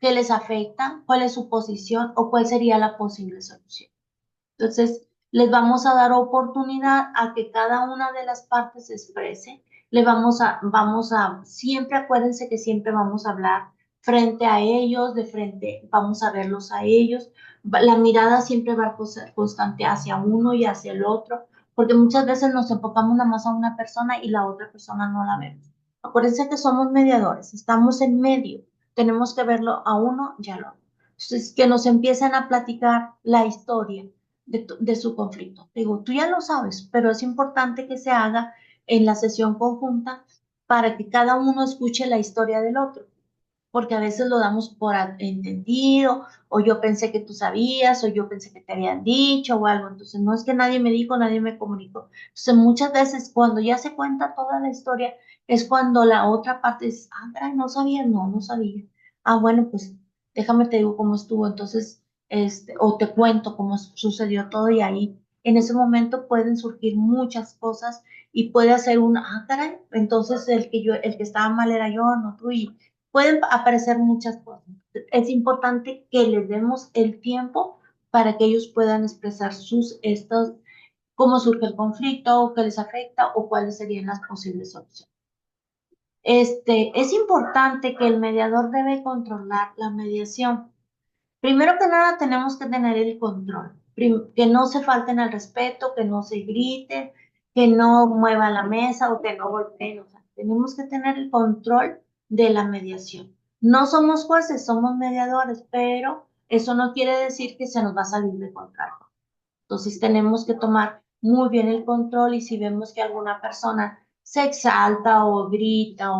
Speaker 1: qué les afecta, cuál es su posición o cuál sería la posible solución. Entonces, les vamos a dar oportunidad a que cada una de las partes se exprese. Siempre acuérdense que siempre vamos a hablar frente a ellos, de frente, vamos a verlos a ellos. La mirada siempre va a ser constante hacia uno y hacia el otro, porque muchas veces nos enfocamos nada más a una persona y la otra persona no la vemos. Acuérdense que somos mediadores, estamos en medio, tenemos que verlo a uno y al otro. Entonces, que nos empiecen a platicar la historia de su conflicto. Digo, tú ya lo sabes, pero es importante que se haga en la sesión conjunta para que cada uno escuche la historia del otro. porque a veces lo damos por entendido, o yo pensé que tú sabías, o yo pensé que te habían dicho, o algo. Entonces, no es que nadie me dijo, nadie me comunicó. Entonces, muchas veces cuando ya se cuenta toda la historia, es cuando la otra parte dice, ah, caray, no sabía, no, no sabía. Ah, bueno, pues déjame te digo cómo estuvo. Entonces, o te cuento cómo sucedió todo y ahí, en ese momento pueden surgir muchas cosas y puede hacer ah, caray, entonces el que estaba mal era yo, no tú, y pueden aparecer muchas cosas. Es importante que les demos el tiempo para que ellos puedan expresar cómo surge el conflicto, qué les afecta o cuáles serían las posibles soluciones. Es importante que el mediador debe controlar la mediación. Primero que nada, tenemos que tener el control, que no se falten al respeto, que no se griten, que no muevan la mesa o que no golpeen. O sea, tenemos que tener el control de la mediación. No somos jueces, somos mediadores, pero eso no quiere decir que se nos va a salir de control. Entonces tenemos que tomar muy bien el control y si vemos que alguna persona se exalta o grita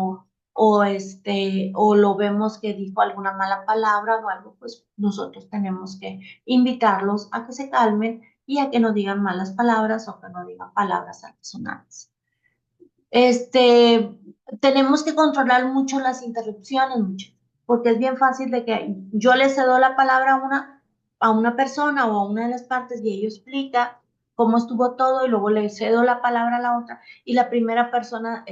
Speaker 1: o lo vemos que dijo alguna mala palabra o algo, pues nosotros tenemos que invitarlos a que se calmen y a que no digan malas palabras o que no digan palabras altisonantes. Tenemos que controlar mucho las interrupciones, mucho, porque es bien fácil de que yo le cedo la palabra a una persona o a una de las partes y ella explica cómo estuvo todo y luego le cedo la palabra a la otra y la primera persona,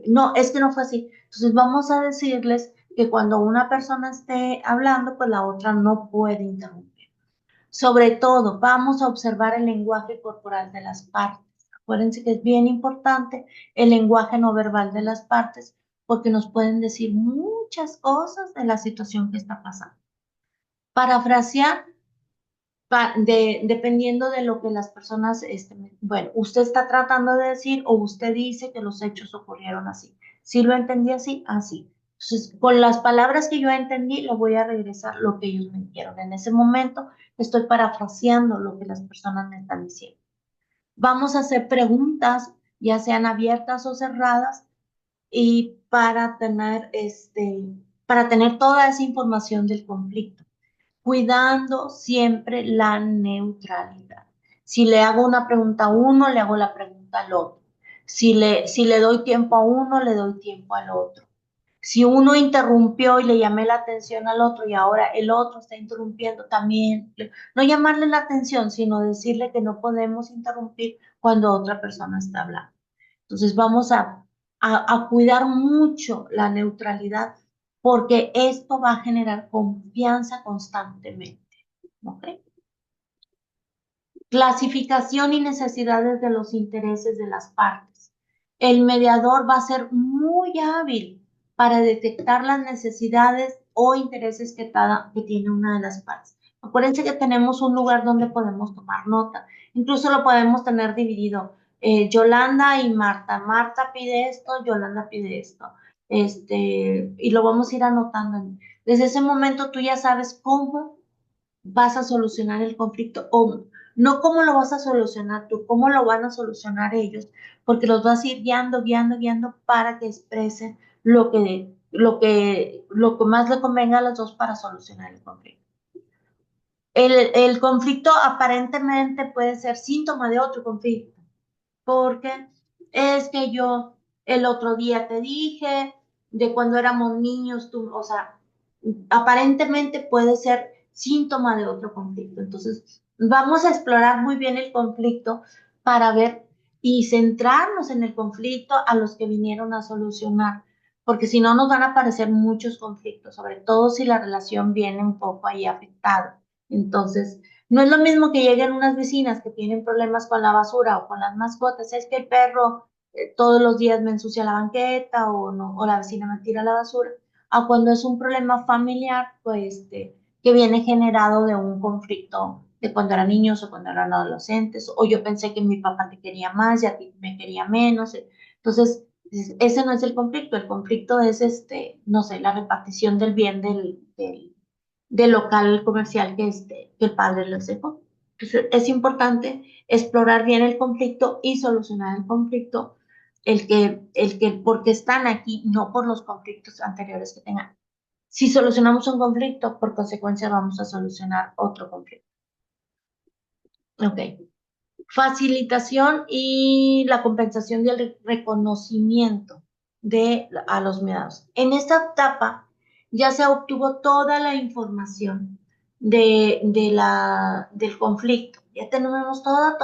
Speaker 1: no, es que no fue así. Entonces vamos a decirles que cuando una persona esté hablando, pues la otra no puede interrumpir. Sobre todo, vamos a observar el lenguaje corporal de las partes. Acuérdense que es bien importante el lenguaje no verbal de las partes porque nos pueden decir muchas cosas de la situación que está pasando. Parafrasear, dependiendo de lo que las personas, bueno, usted está tratando de decir o usted dice que los hechos ocurrieron así. Si lo entendí así, así. Entonces, con las palabras que yo entendí, le voy a regresar lo que ellos me dijeron. En ese momento estoy parafraseando lo que las personas me están diciendo. Vamos a hacer preguntas, ya sean abiertas o cerradas, y para tener toda esa información del conflicto cuidando siempre la neutralidad. Si le hago una pregunta a uno, le hago la pregunta al otro. Si le doy tiempo a uno, le doy tiempo al otro. Si uno interrumpió y le llamé la atención al otro y ahora el otro está interrumpiendo también, no llamarle la atención, sino decirle que no podemos interrumpir cuando otra persona está hablando. Entonces vamos a cuidar mucho la neutralidad porque esto va a generar confianza constantemente. ¿Ok? Clasificación y necesidades de los intereses de las partes. El mediador va a ser muy hábil para detectar las necesidades o intereses que tiene una de las partes. Acuérdense que tenemos un lugar donde podemos tomar nota. Incluso lo podemos tener dividido. Yolanda y Marta. Marta pide esto, Yolanda pide esto. Y lo vamos a ir anotando. Desde ese momento tú ya sabes cómo vas a solucionar el conflicto o no cómo lo vas a solucionar tú, cómo lo van a solucionar ellos, porque los vas a ir guiando, guiando, guiando para que expresen lo que más le convenga a los dos para solucionar el conflicto. El conflicto aparentemente puede ser síntoma de otro conflicto, porque es que yo el otro día te dije de cuando éramos niños, o sea, aparentemente puede ser síntoma de otro conflicto. Entonces, vamos a explorar muy bien el conflicto para ver y centrarnos en el conflicto a los que vinieron a solucionar, porque si no nos van a aparecer muchos conflictos, sobre todo si la relación viene un poco ahí afectada. Entonces, no es lo mismo que lleguen unas vecinas que tienen problemas con la basura o con las mascotas, es que el perro todos los días me ensucia la banqueta o, no, o la vecina me tira la basura, a cuando es un problema familiar, pues, que viene generado de un conflicto de cuando eran niños o cuando eran adolescentes, o yo pensé que mi papá te quería más y a ti me quería menos. Entonces, ese no es el conflicto es, no sé, la repartición del bien del local comercial que el padre les dejó. Entonces, es importante explorar bien el conflicto y solucionar el conflicto, porque están aquí, no por los conflictos anteriores que tengan. Si solucionamos un conflicto, por consecuencia vamos a solucionar otro conflicto. Ok. Facilitación y la compensación del reconocimiento a los mediados. En esta etapa ya se obtuvo toda la información del conflicto. Ya tenemos toda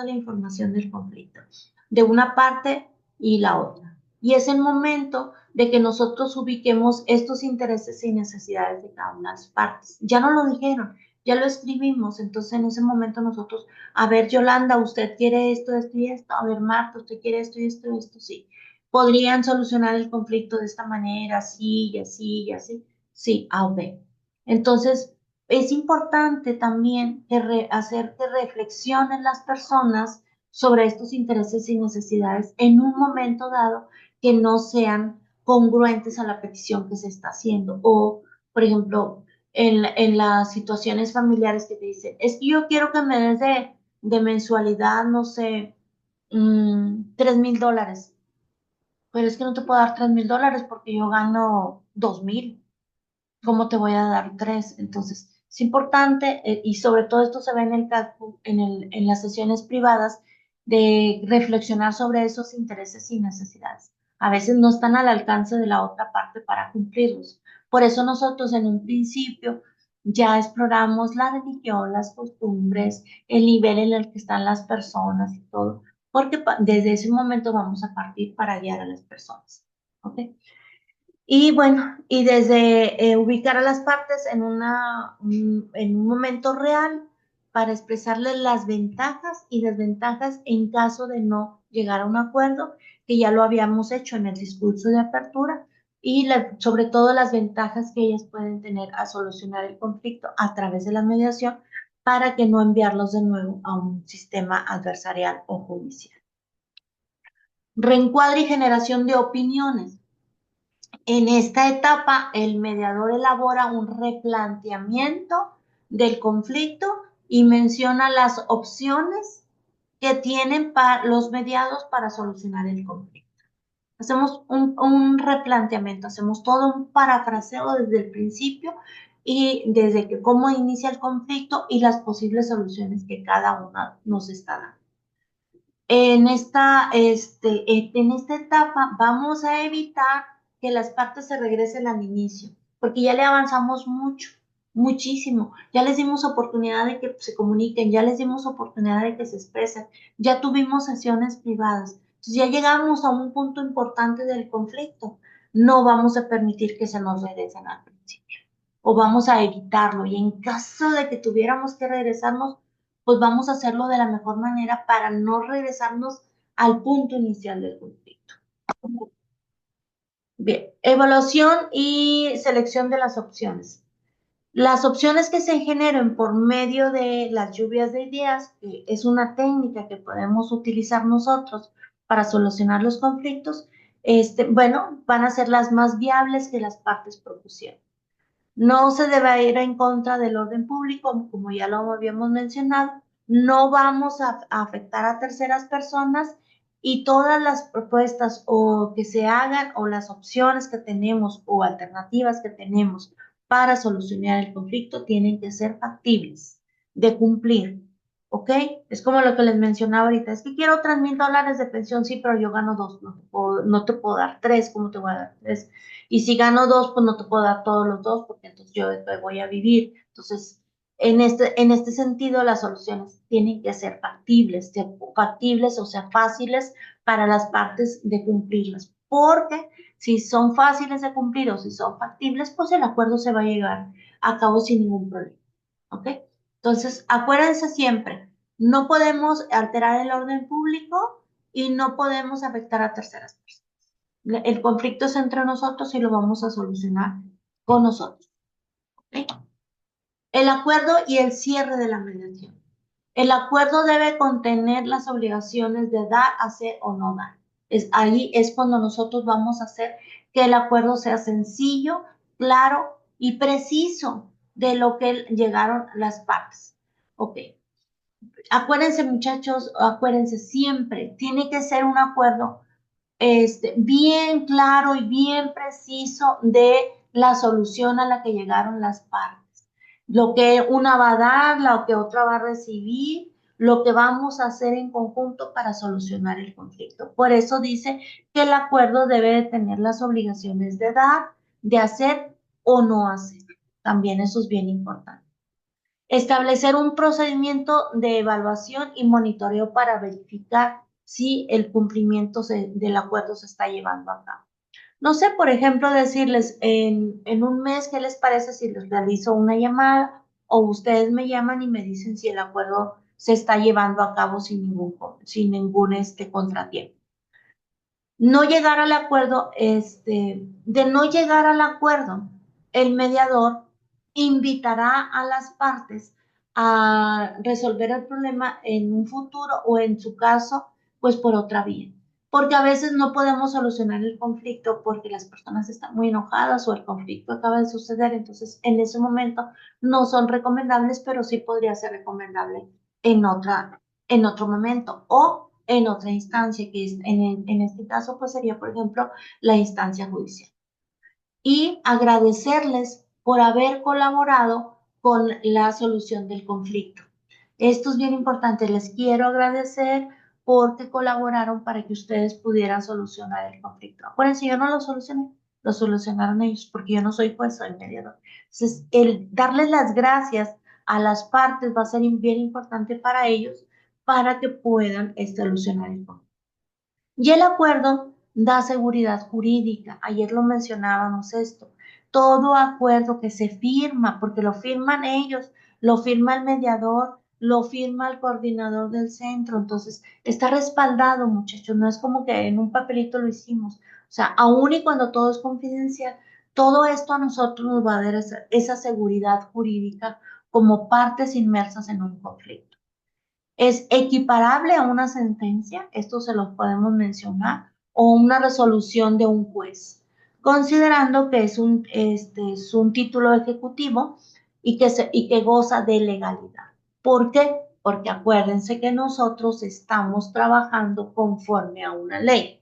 Speaker 1: la información del conflicto, de una parte y la otra. Y es el momento de que nosotros ubiquemos estos intereses y necesidades de cada una de las partes. Ya no lo dijeron, ya lo escribimos, entonces en ese momento nosotros, a ver, Yolanda, usted quiere esto, esto y esto, a ver, Marta, usted quiere esto y esto y esto, sí. ¿Podrían solucionar el conflicto de esta manera, así y así y así? Sí, A o B. Entonces, es importante también hacer que reflexionen las personas sobre estos intereses y necesidades en un momento dado que no sean congruentes a la petición que se está haciendo. O, por ejemplo, en las situaciones familiares que te dicen, es que yo quiero que me des de mensualidad, no sé, $3,000. Pero es que no te puedo dar $3,000 porque yo gano 2,000. ¿Cómo te voy a dar 3? Entonces, es importante, y sobre todo esto se ve en en las sesiones privadas, de reflexionar sobre esos intereses y necesidades. A veces no están al alcance de la otra parte para cumplirlos. Por eso nosotros en un principio ya exploramos la religión, las costumbres, el nivel en el que están las personas y todo, porque desde ese momento vamos a partir para guiar a las personas. ¿Ok? Y bueno, y desde ubicar a las partes en un momento real para expresarles las ventajas y desventajas en caso de no llegar a un acuerdo, que ya lo habíamos hecho en el discurso de apertura, y sobre todo las ventajas que ellas pueden tener a solucionar el conflicto a través de la mediación para que no enviarlos de nuevo a un sistema adversarial o judicial. Reencuadre y generación de opiniones. En esta etapa, el mediador elabora un replanteamiento del conflicto y menciona las opciones que tienen los mediados para solucionar el conflicto. Hacemos un replanteamiento, hacemos todo un parafraseo desde el principio y desde que cómo inicia el conflicto y las posibles soluciones que cada una nos está dando. En en esta etapa vamos a evitar que las partes se regresen al inicio, porque ya le avanzamos mucho, muchísimo. Ya les dimos oportunidad de que se comuniquen, ya les dimos oportunidad de que se expresen, ya tuvimos sesiones privadas. Entonces ya llegamos a un punto importante del conflicto. No vamos a permitir que se nos regresen al principio, o vamos a evitarlo. Y en caso de que tuviéramos que regresarnos, pues vamos a hacerlo de la mejor manera para no regresarnos al punto inicial del conflicto. Bien, evaluación y selección de las opciones. Las opciones que se generen por medio de las lluvias de ideas, que es una técnica que podemos utilizar nosotros para solucionar los conflictos, bueno, van a ser las más viables que las partes propusieron. No se debe ir en contra del orden público, como ya lo habíamos mencionado. No vamos a afectar a terceras personas, y todas las propuestas o que se hagan o las opciones que tenemos o alternativas que tenemos para solucionar el conflicto tienen que ser factibles de cumplir. ¿Ok? Es como lo que les mencionaba ahorita. Es que quiero $3,000 de pensión, sí, pero yo gano 2. No te puedo dar 3. ¿Cómo te voy a dar 3? Y si gano 2, pues no te puedo dar todos los 2 porque entonces yo voy a vivir. Entonces, en este sentido, las soluciones tienen que ser factibles, o sea, fáciles para las partes de cumplirlas. Porque si son fáciles de cumplir o si son factibles, pues el acuerdo se va a llevar a cabo sin ningún problema. ¿Ok? Entonces, acuérdense siempre, no podemos alterar el orden público y no podemos afectar a terceras personas. El conflicto es entre nosotros y lo vamos a solucionar con nosotros. ¿Okay? El acuerdo y el cierre de la mediación. El acuerdo debe contener las obligaciones de dar, hacer o no dar. Ahí es cuando nosotros vamos a hacer que el acuerdo sea sencillo, claro y preciso de lo que llegaron las partes. Ok. Acuérdense, muchachos, acuérdense siempre, tiene que ser un acuerdo bien claro y bien preciso de la solución a la que llegaron las partes. Lo que una va a dar, lo que otra va a recibir, lo que vamos a hacer en conjunto para solucionar el conflicto. Por eso dice que el acuerdo debe de tener las obligaciones de dar, de hacer o no hacer. También eso es bien importante. Establecer un procedimiento de evaluación y monitoreo para verificar si el cumplimiento del acuerdo se está llevando a cabo. No sé, por ejemplo, decirles en un mes, ¿qué les parece si les realizo una llamada o ustedes me llaman y me dicen si el acuerdo se está llevando a cabo sin ningún contratiempo? No llegar al acuerdo, de no llegar al acuerdo, el mediador invitará a las partes a resolver el problema en un futuro o en su caso, pues por otra vía. Porque a veces no podemos solucionar el conflicto porque las personas están muy enojadas o el conflicto acaba de suceder, entonces en ese momento no son recomendables, pero sí podría ser recomendable en otro momento o en otra instancia, que es, en este caso pues sería, por ejemplo, la instancia judicial. Y agradecerles por haber colaborado con la solución del conflicto. Esto es bien importante, les quiero agradecer porque colaboraron para que ustedes pudieran solucionar el conflicto. Acuérdense, yo no lo solucioné, lo solucionaron ellos, porque yo no soy juez, soy mediador. Entonces, el darles las gracias a las partes va a ser bien importante para ellos, para que puedan solucionar el conflicto. Y el acuerdo da seguridad jurídica. Ayer lo mencionábamos esto. Todo acuerdo que se firma, porque lo firman ellos, lo firma el mediador, lo firma el coordinador del centro. Entonces, está respaldado, muchachos. No es como que en un papelito lo hicimos. O sea, aún y cuando todo es confidencial, todo esto a nosotros nos va a dar esa seguridad jurídica como partes inmersas en un conflicto. Es equiparable a una sentencia, esto se lo podemos mencionar, o una resolución de un juez, considerando que es un título ejecutivo y que goza de legalidad. ¿Por qué? Porque acuérdense que nosotros estamos trabajando conforme a una ley,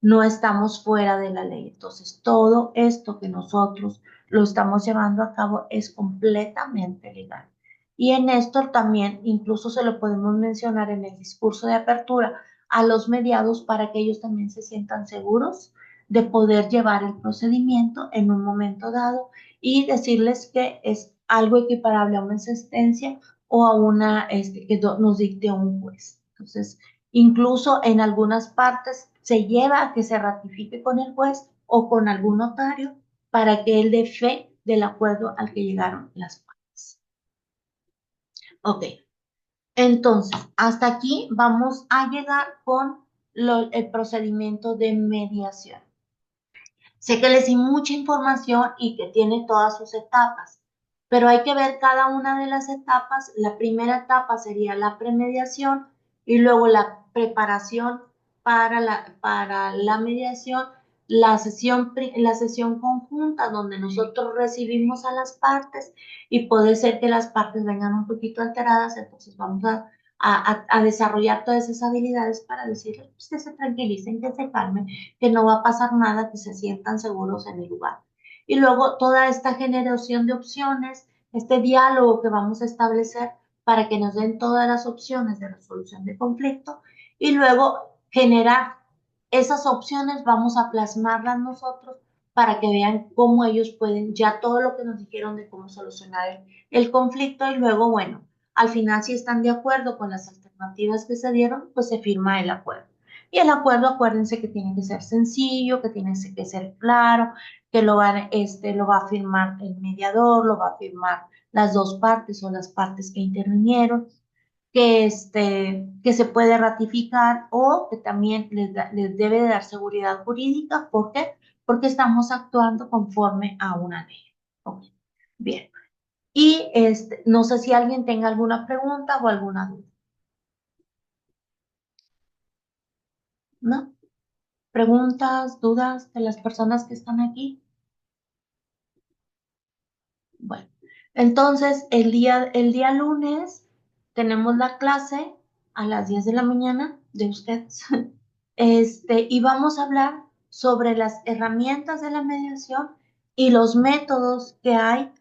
Speaker 1: no estamos fuera de la ley. Entonces, todo esto que nosotros lo estamos llevando a cabo es completamente legal. Y en esto también, incluso se lo podemos mencionar en el discurso de apertura a los mediados para que ellos también se sientan seguros de poder llevar el procedimiento en un momento dado y decirles que es algo equiparable a una sentencia o a una que nos dicte un juez. Entonces, incluso en algunas partes se lleva a que se ratifique con el juez o con algún notario para que él dé fe del acuerdo al que llegaron las partes. Ok, entonces, hasta aquí vamos a llegar con el procedimiento de mediación. Sé que les di mucha información y que tiene todas sus etapas, pero hay que ver cada una de las etapas. La primera etapa sería la premediación y luego la preparación para la mediación, la sesión conjunta donde nosotros recibimos a las partes y puede ser que las partes vengan un poquito alteradas, entonces vamos a desarrollar todas esas habilidades para decirles pues, que se tranquilicen, que se calmen, que no va a pasar nada, que se sientan seguros en el lugar. Y luego toda esta generación de opciones, este diálogo que vamos a establecer para que nos den todas las opciones de resolución de conflicto y luego generar esas opciones, vamos a plasmarlas nosotros para que vean cómo ellos pueden, ya todo lo que nos dijeron de cómo solucionar el conflicto y luego, bueno, al final si están de acuerdo con las alternativas que se dieron, pues se firma el acuerdo. Y el acuerdo, acuérdense que tiene que ser sencillo, que tiene que ser claro, que lo va a firmar el mediador, lo va a firmar las dos partes o las partes que intervinieron, que se puede ratificar o que también les debe de dar seguridad jurídica. ¿Por qué? Porque estamos actuando conforme a una ley. Okay. Bien. Y no sé si alguien tenga alguna pregunta o alguna duda. ¿No? ¿Preguntas, dudas de las personas que están aquí? Bueno, entonces el día lunes tenemos la clase a las 10 de la mañana de ustedes. Y vamos a hablar sobre las herramientas de la mediación y los métodos que hay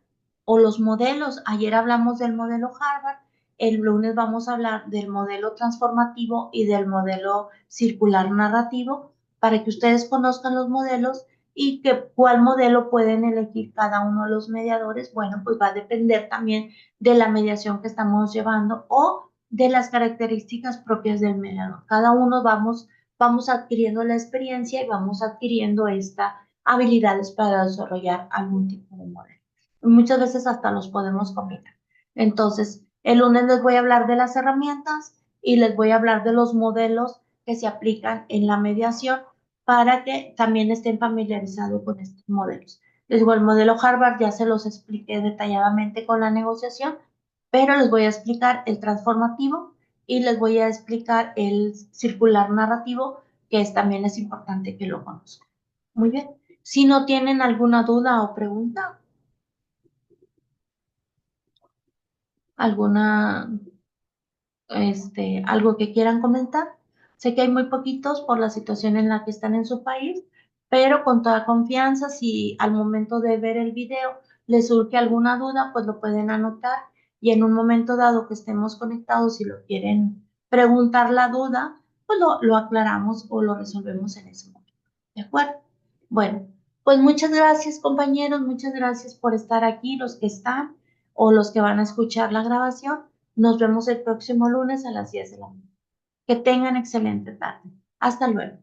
Speaker 1: o los modelos. Ayer hablamos del modelo Harvard, el lunes vamos a hablar del modelo transformativo y del modelo circular narrativo para que ustedes conozcan los modelos y que cuál modelo pueden elegir cada uno de los mediadores. Bueno, pues va a depender también de la mediación que estamos llevando o de las características propias del mediador. Cada uno vamos adquiriendo la experiencia y vamos adquiriendo esta habilidades para desarrollar algún tipo de modelo. Muchas veces hasta los podemos combinar. Entonces, el lunes les voy a hablar de las herramientas y les voy a hablar de los modelos que se aplican en la mediación para que también estén familiarizados con estos modelos. Les digo, el modelo Harvard ya se los expliqué detalladamente con la negociación, pero les voy a explicar el transformativo y les voy a explicar el circular narrativo, que también es importante que lo conozcan. Muy bien. Si no tienen alguna duda o pregunta, alguna, algo que quieran comentar. Sé que hay muy poquitos por la situación en la que están en su país, pero con toda confianza, si al momento de ver el video les surge alguna duda, pues lo pueden anotar y en un momento dado que estemos conectados, si lo quieren preguntar la duda, pues lo aclaramos o lo resolvemos en ese momento. ¿De acuerdo? Bueno, pues muchas gracias, compañeros, muchas gracias por estar aquí, los que están o los que van a escuchar la grabación. Nos vemos el próximo lunes a las 10 de la mañana. Que tengan excelente tarde. Hasta luego.